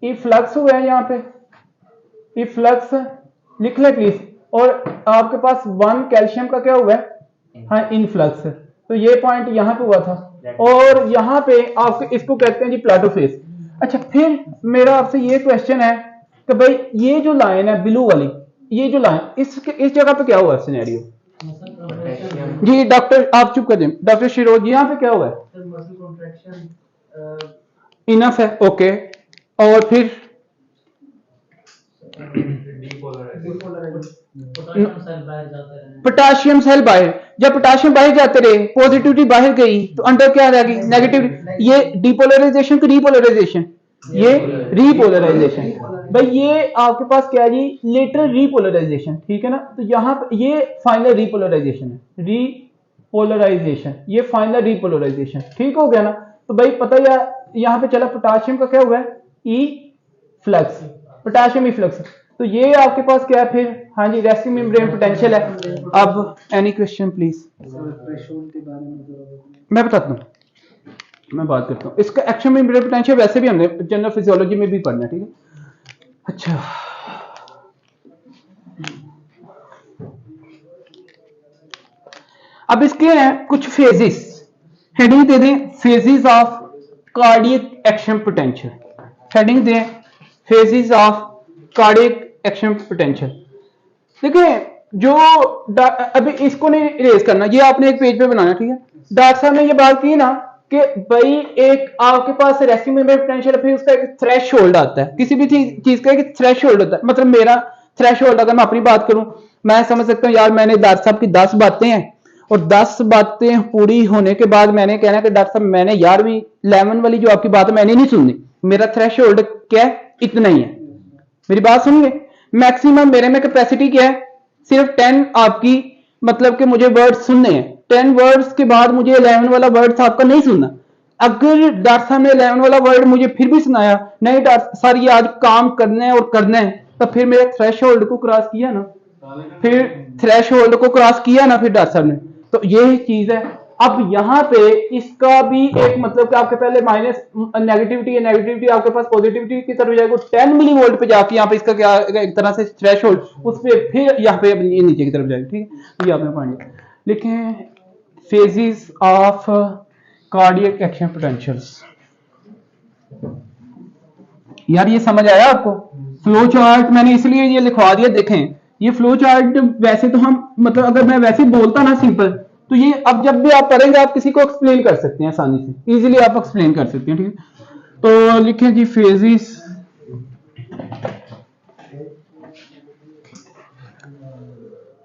इफ्लक्स हुए हैं, यहाँ पे इफ्लक्स लिख ले प्लीज, और आपके पास 1 कैल्शियम का क्या हुआ है, हाँ इनफ्लक्स, तो ये पॉइंट यहाँ पे हुआ था, और यहाँ पे आपके इसको कहते हैं जी प्लाटो फेज। अच्छा, फिर मेरा आपसे ये क्वेश्चन है कि भाई ये जो लाइन है ब्लू वाली, ये जो लाइन इस जगह पे क्या हुआ सिनेरियो जी? डॉक्टर आप चुप कर दें, डॉक्टर शिरोज यहाँ पे क्या हुआ है, इनफ है, ओके, और फिर पोटेशियम सेल बाहर, जब पोटेशियम बाहर जाते रहे पॉजिटिविटी बाहर गई तो अंदर क्या आ जाएगी, नेगेटिविटी। ये डिपोलराइजेशन की रीपोलराइजेशन, ये रीपोलराइजेशन, भाई ये आपके पास क्या है जी, लेटरल रीपोलराइजेशन, ठीक है ना। तो यहाँ पे ये फाइनल रीपोलराइजेशन है, रीपोलराइजेशन, ये फाइनल रीपोलराइजेशन, ठीक हो गया ना। तो भाई पता है यहाँ पे चला पोटेशियम का क्या हुआ है, ई फ्लक्स, पोटेशियम ई फ्लक्स, तो ये आपके पास क्या है फिर, हाँ जी, रेस्टिंग मेम्ब्रेन पोटेंशियल है। अब एनी क्वेश्चन प्लीज? मैं बताता हूँ, मैं बात करता हूँ इसका एक्शन मेम्ब्रेन पोटेंशियल, वैसे भी हमने जनरल फिजियोलॉजी में भी पढ़ना, ठीक है। अच्छा, अब इसके हैं कुछ फेजेस, हेडिंग दे दें phases of cardiac action potential, heading दें phases of cardiac action potential. देखिए जो अभी इसको नहीं इरेज करना, ये आपने एक पेज पे बनाना, ठीक है। डॉक्टर साहब ने ये बात की ना कि भाई एक आपके पास रेस्टिंग मेंबर पोटेंशियल, फिर उसका एक थ्रेश होल्ड आता है, किसी भी चीज का एक थ्रेश होल्ड होता है। मतलब मेरा थ्रेश होल्ड, अगर मैं अपनी बात करूं, मैं समझ सकता हूं यार मैंने डॉक्टर साहब की 10 बातें हैं और 10 बातें पूरी होने के बाद मैंने कहना कि डॉक्टर साहब मैंने 11 वाली जो आपकी बात है मैंने नहीं सुननी, मेरा थ्रेश होल्ड क्या है, इतना ही है। मेरी बात सुनिए, मैक्सिमम मेरे में कैपेसिटी क्या है, सिर्फ 10 आपकी, मतलब कि मुझे वर्ड सुनने हैं। 10 वर्ड्स के बाद मुझे 11 वाला वर्ड आपका नहीं सुनना। अगर डॉक्टर साहब ने 11 वाला वर्ड मुझे फिर भी सुनाया, नहीं डॉक्टर सर ये आज काम करना है और करना है, तो फिर मेरे थ्रेश होल्ड को क्रॉस किया ना, फिर थ्रेश होल्ड को क्रॉस किया ना फिर डॉक्टर साहब ने, तो ये चीज है। अब यहाँ पे इसका भी एक मतलब कि आपके पहले माइनस नेगेटिविटी है, नेगेटिविटी आपके पास पॉजिटिविटी की तरफ जाएगा, 10 मिली वोल्ट पे जाके यहाँ पे इसका क्या एक तरह से थ्रेश होल्ड, उस पर फिर यहाँ पे ये नीचे की तरफ जाएगा, ठीक है। ये आपने पॉइंट लिखें, phases of cardiac action potentials. यार ये समझ आया आपको? फ्लो चार्ट मैंने इसलिए ये लिखवा दिया, देखें ये फ्लो चार्ट वैसे तो हम मतलब अगर मैं वैसे बोलता ना सिंपल, तो ये अब जब भी आप पढ़ेंगे आप किसी को एक्सप्लेन कर सकते हैं आसानी से, इजीली आप एक्सप्लेन कर सकते हैं, ठीक है। तो लिखें जी फेजेस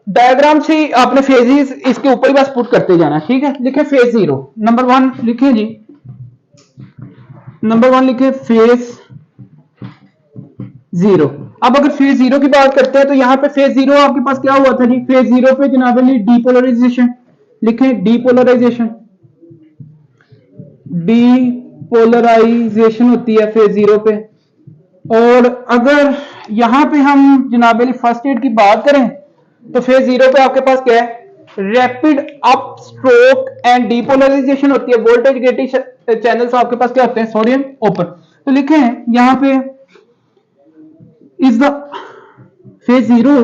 डायग्राम से आपने फेजेस इसके ऊपर ही बस पुट करते जाना, ठीक है। लिखें फेज 0, नंबर 1 लिखें जी, नंबर 1 लिखें फेज 0। अब अगर फेज 0 की बात करते हैं तो यहां पे फेज 0 आपके पास क्या हुआ था जी, फेज 0 पे जनाब डीपोलराइजेशन, लिखें डीपोलराइजेशन, डीपोलराइजेशन होती है फेज 0 पे। और अगर यहां पे हम जनाब फर्स्ट एड की बात करें तो फेज 0 पे आपके पास क्या है, rapid up stroke and depolarization होती है, वोल्टेज गेटिंग चैनल्स आपके पास क्या होते हैं, सोडियम ओपन। तो लिखें यहां पे is the phase 0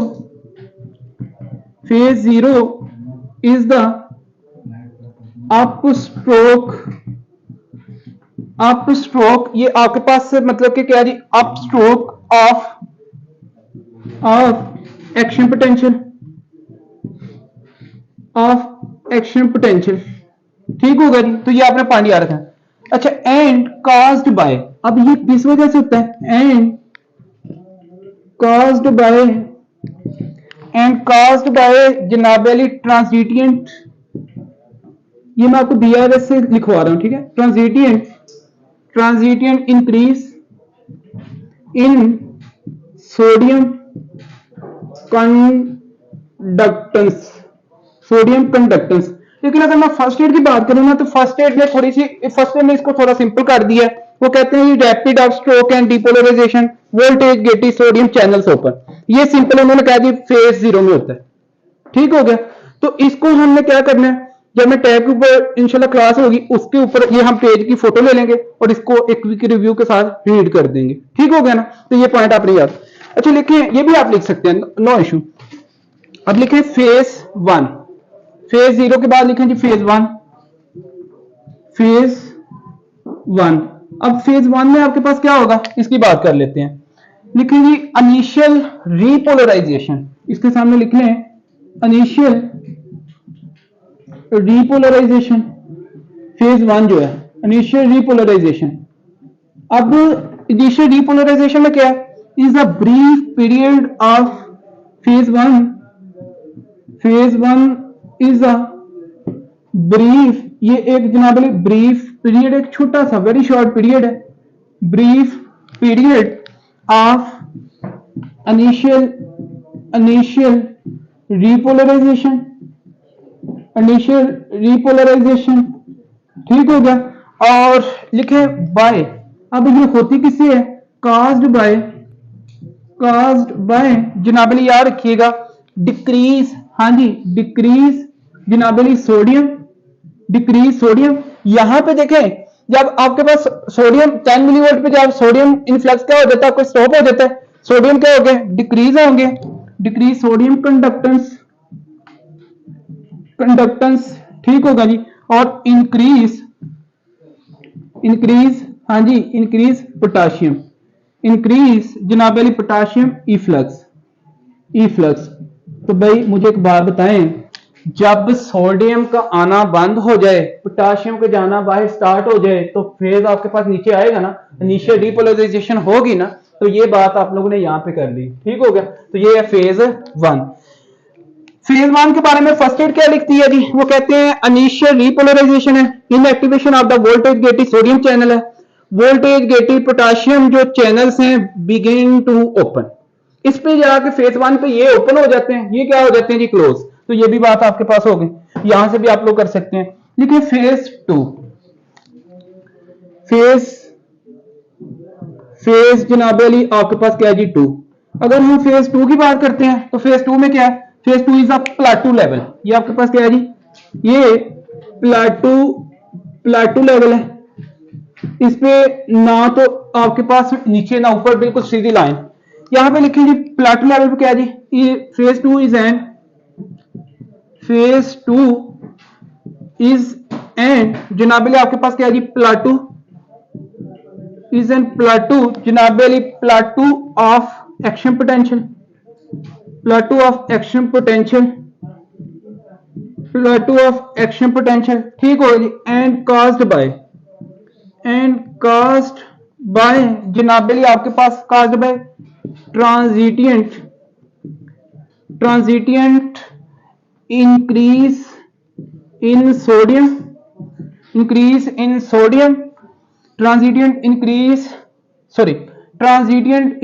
is the upstroke ये आपके पास से मतलब कि क्या जी, upstroke of action potential, ठीक होगा जी। तो ये आपने पॉइंट याद रखना। अच्छा, एंड caused by, अब ये किस वजह से होता है, एंड caused by जनाब अली ट्रांजिटिएंट, ये मैं आपको BRS से लिखवा रहा हूं, ठीक है। ट्रांजिटिएंट इंक्रीज इन सोडियम कंडक्टेंस। लेकिन अगर मैं फर्स्ट एड की बात करूं ना तो फर्स्ट एड ने इसको थोड़ा सिंपल कर दिया है। वो कहते हैं rapid up stroke and depolarization, voltage gating sodium channels open, ये सिंपल उन्होंने कह दिया फेज 0 में होता है, ठीक हो गया। तो इसको हमने क्या करना है, जब मैं टैब के ऊपर इंशाल्लाह क्लास होगी उसके ऊपर ये हम पेज की फोटो ले लेंगे और इसको एक क्विक रिव्यू के साथ रीड कर देंगे, ठीक हो गया ना। तो ये पॉइंट आपने याद, अच्छा लिखिए, ये भी आप लिख सकते हैं, नो इशू। अब लिखें फेज 1, फेज 0 के बाद लिखें जी फेज 1, फेज 1। अब फेज 1 में आपके पास क्या होगा, इसकी बात कर लेते हैं। लिखें जी इनिशियल रीपोलराइजेशन, इसके सामने लिख लें इनिशियल रीपोलराइजेशन, फेज 1 जो है इनिशियल रीपोलराइजेशन। अब इनिशियल रीपोलराइजेशन में क्या है, is a brief period of phase 1, phase 1 is a brief, ये एक जनाब ब्रीफ पीरियड, एक छोटा सा वेरी शॉर्ट पीरियड है, brief period of initial repolarisation, initial repolarisation, ठीक हो गया। और लिखे बाय, अब ये होती किससे है, काज्ड बाय जनाबली याद रखिएगा डिक्रीज, हाँ जी डिक्रीज जनाबली सोडियम, डिक्रीज सोडियम। यहां पे देखें जब आपके पास सोडियम 10 मिलीवोल्ट पे जब सोडियम इनफ्लक्स क्या हो जाता है, कोई स्टॉप हो जाता है, सोडियम क्या हो गया, डिक्रीज होंगे, डिक्रीज सोडियम कंडक्टेंस, ठीक होगा जी। और इंक्रीज, हाँ जी इंक्रीज पोटाशियम, इंक्रीज जनाब अली पोटाशियम इफ्लक्स। तो भाई मुझे एक बात बताएं, जब सोडियम का आना बंद हो जाए, पोटाशियम का जाना बाहर स्टार्ट हो जाए, तो फेज आपके पास नीचे आएगा ना, इनिशियल डीपोलराइजेशन होगी ना। तो ये बात आप लोगों ने यहां पे कर ली, ठीक हो गया। तो ये है फेज 1। फेज 1 के बारे में फर्स्ट एड क्या लिखती है जी, वो कहते हैं इनिशियल रीपोलराइजेशन है, inactivation of the voltage gated sodium channel है, वोल्टेज गेटेड पोटाशियम जो चैनल्स हैं बिगिन टू ओपन। इस पे जाके फेज 1 पे ये ओपन हो जाते हैं, ये क्या हो जाते हैं जी, क्लोज। तो ये भी बात आपके पास होगी, यहां से भी आप लोग कर सकते हैं। लिखिए फेज 2। फेज जनाब अली आपके पास क्या है जी, 2। अगर हम फेज 2 की बात करते हैं तो फेज 2 में क्या है, phase 2 is a plateau level. ये आपके पास क्या है जी, ये प्लाटू लेवल है। इस पे ना तो आपके पास नीचे ना ऊपर, बिल्कुल सीधी लाइन। यहां पे लिखिए जी प्लाटू लेवल पे क्या है जी, ये फेज 2 इज एंड जनाब आपके पास क्या है जी, प्लाटू इज एन प्लाटू जनाब अली, plateau of action potential, plateau of action potential, plateau of action potential, ठीक हो जी। एंड कास्ड बाय जनाब अली आपके पास caused by transient increase in sodium, transient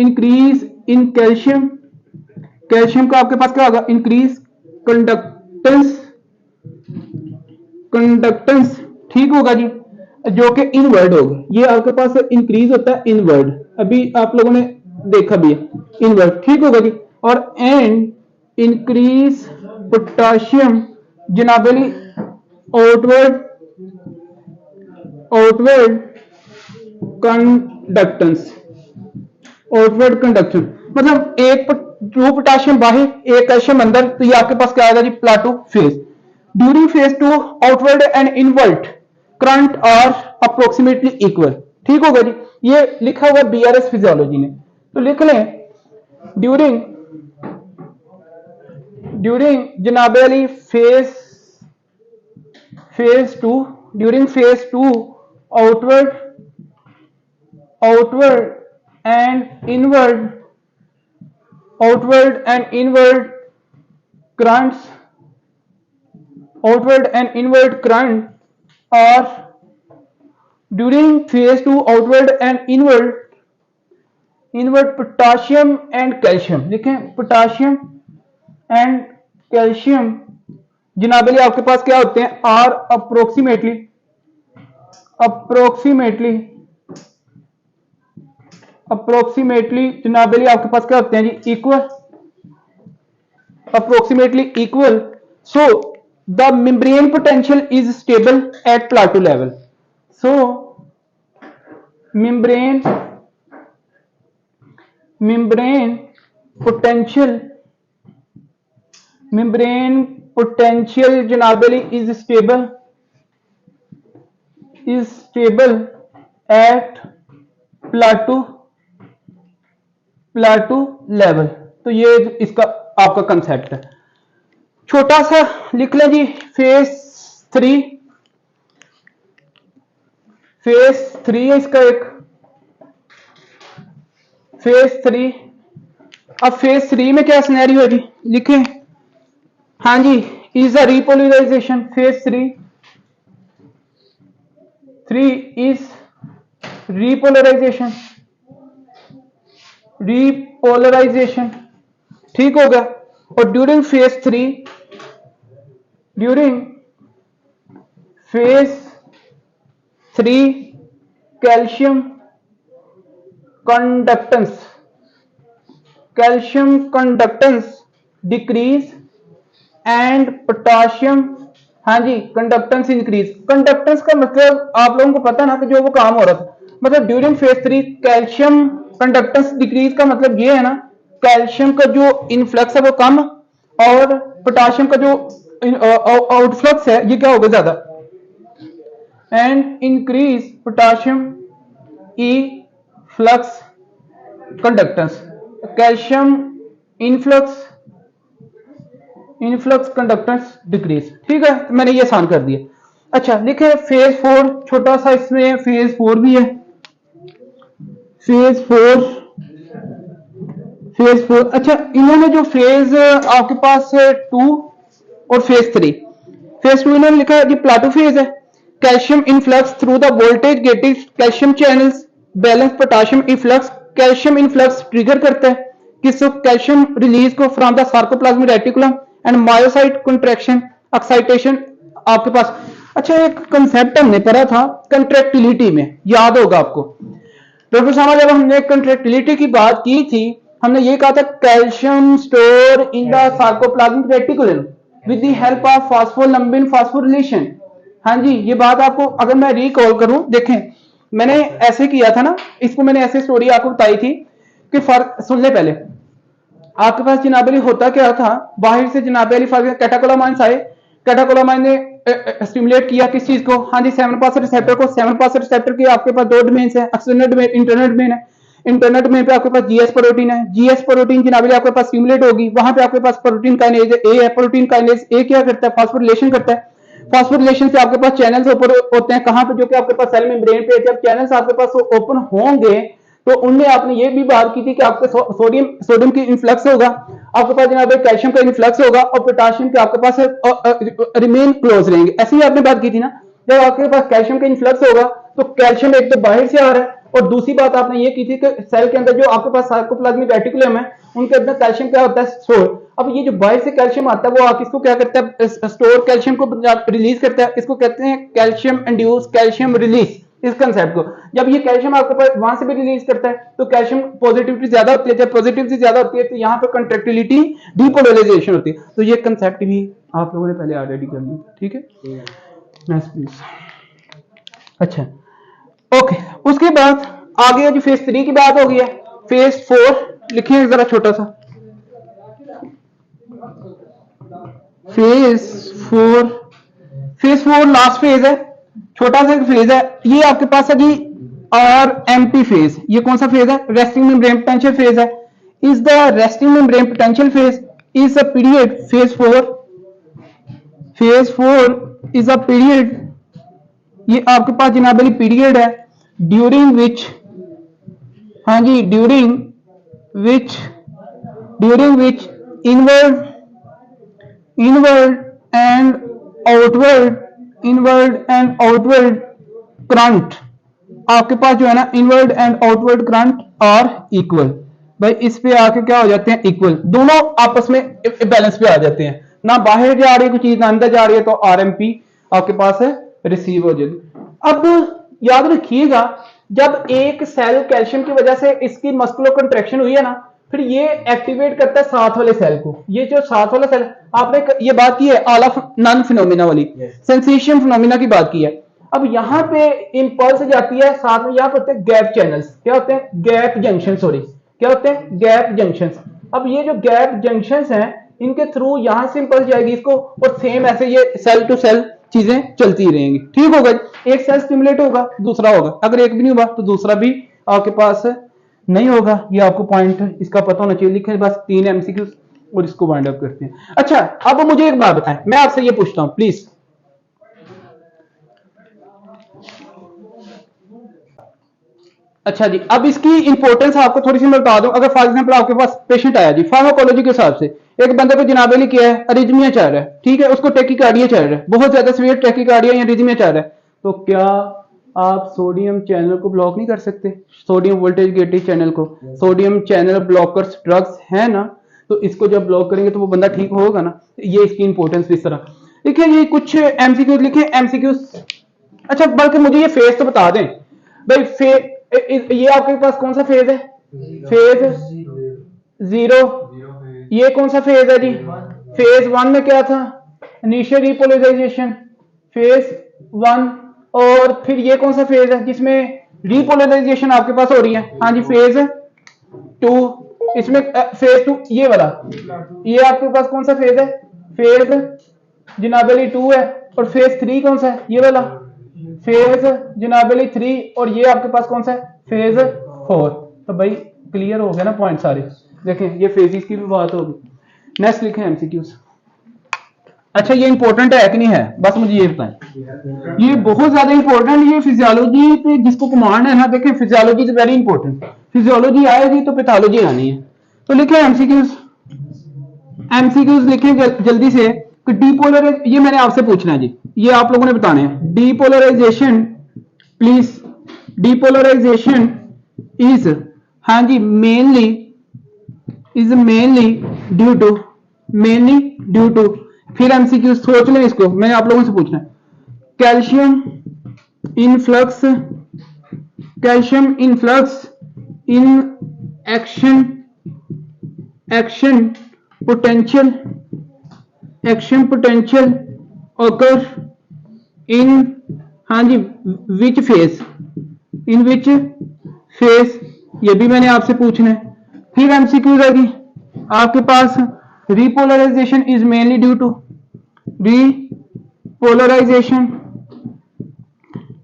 increase in calcium. Calcium का आपके पास क्या होगा, इंक्रीज कंडक्टेंस, ठीक होगा जी, जो कि इनवर्ड होगा। ये आपके पास इंक्रीज होता है इनवर्ड, अभी आप लोगों ने देखा भी है, इनवर्ड, ठीक होगा जी। और एंड इंक्रीज पोटाशियम जनाबली आउटवर्ड कंडक्टेंस, मतलब एक जो पोटाशियम बाहर, एक कैल्शियम अंदर, तो ये आपके पास क्या आएगा जी, plateau phase. During phase 2 outward and inward current are approximately equal, ठीक होगा जी। ये लिखा हुआ बीआरएस फिजियोलॉजी ने, तो लिख लें ड्यूरिंग जनाब Ali phase 2, during phase 2 outward and inward currents or during phase 2 outward and inward potassium and calcium, लिखें पोटाशियम एंड कैल्शियम जनाबली आपके पास क्या होते हैं, आर अप्रोक्सीमेटली जनाबली आपके पास क्या होते हैं जी, equal, approximately equal. So the membrane potential is stable at plateau level. So membrane potential generally is stable at plateau level. तो ये इसका आपका कंसेप्ट है। छोटा सा लिख लें जी, फेज 3 है इसका एक, फेज 3। अब फेज 3 में क्या सिनेरियो है जी, लिखें, हाँ जी, is a repolarisation, phase 3 is repolarisation, ठीक होगा। और during phase 3 calcium conductance decrease and potassium, हाँ जी, कंडक्टेंस इंक्रीज। कंडक्टेंस का मतलब आप लोगों को पता ना कि जो वो काम हो रहा था, मतलब during phase 3 calcium conductance decrease का मतलब ये है ना, कैल्शियम का जो इनफ्लक्स है वो कम, और पोटाशियम का जो आउटफ्लक्स है ये क्या होगा, ज्यादा। And increase potassium E flux conductance, calcium influx conductance decrease. ठीक है, मैंने ये आसान कर दिया। अच्छा लिखे फेज 4, छोटा सा इसमें फेज 4 भी है। फेज 4 अच्छा, इन्होंने जो फेज आपके पास 2 और फेज 3, फेज 2 इन्होंने लिखा है कि प्लाटो फेज है, calcium influx through the voltage gated calcium channels, balance potassium influx, calcium influx trigger करता है किस कैल्शियम रिलीज को from the sarcoplasmic reticulum and myocyte contraction excitation आपके पास। अच्छा एक कंसेप्ट हमने पढ़ा था कंट्रैक्टिलिटी में, याद होगा आपको डॉक्टर साहब, जब हमने कंट्रैक्टिलिटी की बात की थी हमने ये कहा था calcium store in the sarcoplasmic reticulum with the help of phospholamban phosphorylation. हाँ जी, ये बात आपको अगर मैं रिकॉल करूं, देखें मैंने ऐसे किया था ना, इसको मैंने ऐसे स्टोरी आपको बताई थी कि फर्क सुन ले पहले। आपके पास जनाब अली होता क्या था, बाहर से जनाब अली कैटाकोलामाइंस आए, कैटाकोलामाइन ने स्टिमुलेट किया किस चीज को, हाँ जी 7 पास रिसेप्टर को। 7 पास रिसेप्टर के आपके पास 2 डोमेन है, एक्सटर्नल डोमेन, इंटरनल डोमेन है। इंटरनल डोमेन पे आपके पास जीएस प्रोटीन है, जीएस प्रोटीन जनाब अली आपके पास स्टिमुलेट होगी, वहां पे आपके पास प्रोटीन काइनेज ए है, प्रोटीन काइनेज ए क्या करता है, फास्फोरिलेशन करता है। फास्फोरिलेशन से आपके पास चैनल्स ओपन होते हैं, कहां पे, जो कि आपके पास सेल मेम्ब्रेन पे। जब चैनल्स आपके पास ओपन होंगे तो उनमें आपने ये भी बात की थी कि आपके सोडियम की इन्फ्लक्स होगा, आपके पास जनाब कैल्शियम का इन्फ्लक्स होगा और पोटेशियम के आपके पास रिमेन क्लोज रहेंगे। ऐसी ही आपने बात की थी ना, जब आपके पास कैल्शियम का इन्फ्लक्स होगा तो कैल्शियम एक तो बाहर से आ रहा है, और दूसरी बात आपने ये की थी कि सेल के अंदर जो आपके पास सार्कोप्लाज्मिक रेटिकुलम है उनके अंदर कैल्शियम क्या होता है, स्टोर। अब ये जो बाहर से कैल्शियम आता है वो आप इसको क्या करता है, स्टोर कैल्शियम को रिलीज करता है, इसको कहते हैं कैल्शियम इंड्यूस कैल्शियम रिलीज। इस कंसेप्ट को जब ये कैल्शियम आपके पास वहां से भी रिलीज करता है तो कैल्शियम पॉजिटिविटी ज्यादा होती है, जब पॉजिटिविटी ज्यादा होती है तो यहाँ पे कंट्रैक्टिलिटी डीपोलराइजेशन होती है। तो ये कंसेप्ट भी आप लोगों ने पहले ऑलरेडी कर ली, ठीक है। Next please. अच्छा ओके, उसके बाद आगे जो फेज 3 की बात हो गई है, फेज 4 लिखिए जरा छोटा सा, फेज 4 लास्ट फेज है, छोटा सा फेज है। ये आपके पास है जी RMP फेज। ये कौन सा फेज है, रेस्टिंग मेम्ब्रेन पोटेंशियल फेज है। Is the resting membrane potential phase is a period, phase 4 is a period, ये आपके पास जनाब अली पीरियड है ड्यूरिंग विच, हाँ जी during which inward and outward current, आपके पास जो है ना इनवर्ड एंड आउटवर्ड करंट और इक्वल। भाई इस पे आके क्या हो जाते हैं, इक्वल, दोनों आपस में बैलेंस पे आ जाते हैं, ना बाहर जा रही है कोई चीज ना अंदर जा रही है, तो RMP आपके पास है रिसीव हो जाती। अब याद रखिएगा जब एक सेल कैल्शियम की वजह से इसकी मस्कुलर कंट्रैक्शन हुई है ना, फिर ये एक्टिवेट करता है साथ वाले सेल को। ये जो साथ वाला सेल, आपने ये बात की है आला नॉन फिनोमिना वाली, सेंसेशन फिनोमिना की बात की है। अब यहाँ पे इंपल्स जाती है, साथ में यहाँ पे होते हैं गैप चैनल्स, क्या होते हैं, गैप जंक्शन, सॉरी क्या होते हैं, गैप जंक्शंस। अब ये जो गैप जंक्शंस हैं इनके थ्रू यहां से इंपल्स जाएगी इसको, और सेम ऐसे ये सेल टू सेल चीजें चलती रहेंगी, ठीक होगा। एक सेल स्टिमुलेट होगा दूसरा होगा, अगर एक भी नहीं हुआ तो दूसरा भी आपके पास नहीं होगा। ये आपको पॉइंट इसका पता होना चाहिए। लिखे बस 3 MCQ और इसको वाइंड अप करते हैं। अच्छा अब मुझे एक बात बताएं, मैं आपसे ये पूछता हूं प्लीज, अच्छा जी अब इसकी इंपॉर्टेंस आपको थोड़ी सी मैं बता दूं। अगर फॉर एग्जांपल आपके पास पेशेंट आया जी फार्माकोलॉजी के हिसाब से, एक बंदे को जनाब अली क्या है, अरिथमिया चल रहा है, ठीक है, उसको टेकिकार्डिया चल रहा है, बहुत ज्यादा सीवियर टेकिकार्डिया या अरिथमिया चल रहा है, तो क्या आप सोडियम चैनल को ब्लॉक नहीं कर सकते, सोडियम वोल्टेज गेटेड चैनल को, सोडियम चैनल ब्लॉकर्स ड्रग्स है ना, तो इसको जब ब्लॉक करेंगे तो वो बंदा ठीक होगा ना। ये इसकी इंपॉर्टेंस इस तरह देखिए, ये कुछ MCQ लिखे MCQ। अच्छा बल्कि मुझे ये फेज तो बता दें भाई, ये आपके पास कौन सा फेज है, फेज 0। ये कौन सा फेज है जी, फेज 1 में क्या था, इनिशियल रिपोलराइजेशन, फेज 1। और फिर ये कौन सा फेज है जिसमें रिपोलराइजेशन आपके पास हो रही है, हाँ जी फेज 2। इसमें फेज 2 ये वाला, ये आपके पास कौन सा फेज है, फेज जनाब अली 2 है। और फेज 3 कौन सा है, ये वाला फेज जनाब अली 3। और ये आपके पास कौन सा है, फेज 4। तो भाई क्लियर हो गया ना पॉइंट सारे। देखें ये फेजेस की भी बात होगी। नेक्स्ट लिखें एमसीक्यूज। अच्छा ये इंपॉर्टेंट है कि नहीं है, बस मुझे ये बताएं। ये बहुत ज्यादा इंपॉर्टेंट, ये फिजियोलॉजी पे जिसको कमांड है ना, देखें physiology is very important. Physiology आएगी तो पैथोलॉजी आनी है। तो लिखें एमसीक्यूज। एमसीक्यूज लिखें जल्दी से कि डीपोलराइज, ये मैंने आपसे पूछना है जी, ये आप लोगों ने बताने हैं। डीपोलराइजेशन प्लीज, डीपोलराइजेशन इज, हाँ जी, मेनली ड्यू टू, फिर एमसीक्यू सोच लें इसको, मैंने आप लोगों से पूछना है। Calcium influx in action potential occur इन, हाँ जी, विच फेस, ये भी मैंने आपसे पूछना है। फिर एमसीक्यू रहेगी आपके पास, repolarisation is mainly due to,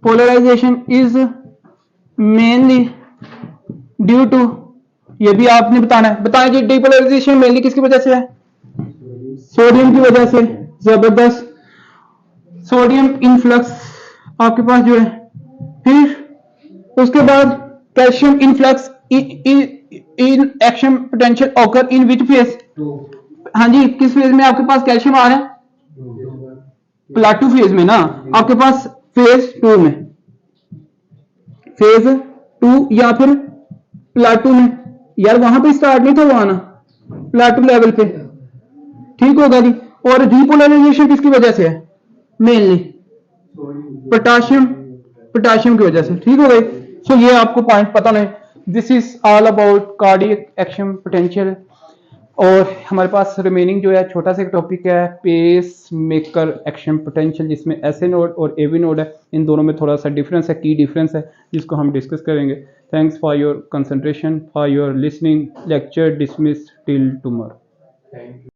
polarisation is mainly due to, ये भी आपने बताना है। बताएं जी डिपोलराइजेशन मेनली किसकी वजह से है? सोडियम की वजह से। जबरदस्त, सोडियम इनफ्लक्स आपके पास जो है। फिर उसके बाद calcium influx in action potential occur in which phase, हाँ जी, किस फेज में आपके पास कैल्शियम आ रहा है? प्लाटू फेज में ना आपके पास, फेज 2 में, फेज 2 या फिर प्लाटू में। यार वहां पे स्टार्ट नहीं था वो आना, प्लाटू लेवल पे, ठीक होगा जी। और डीपोलराइजेशन किसकी वजह से है? मेनली पोटाशियम की वजह से, ठीक हो गई। सो ये आपको पॉइंट पता नहीं। This is all about cardiac action potential. और हमारे पास रिमेनिंग जो है छोटा सा एक टॉपिक है, पेस मेकर एक्शन पोटेंशियल, जिसमें एसए नोड और एवी नोड है। इन दोनों में थोड़ा सा डिफरेंस है, की डिफरेंस है, जिसको हम डिस्कस करेंगे। Thanks for your concentration, for your listening. Lecture dismiss till tomorrow.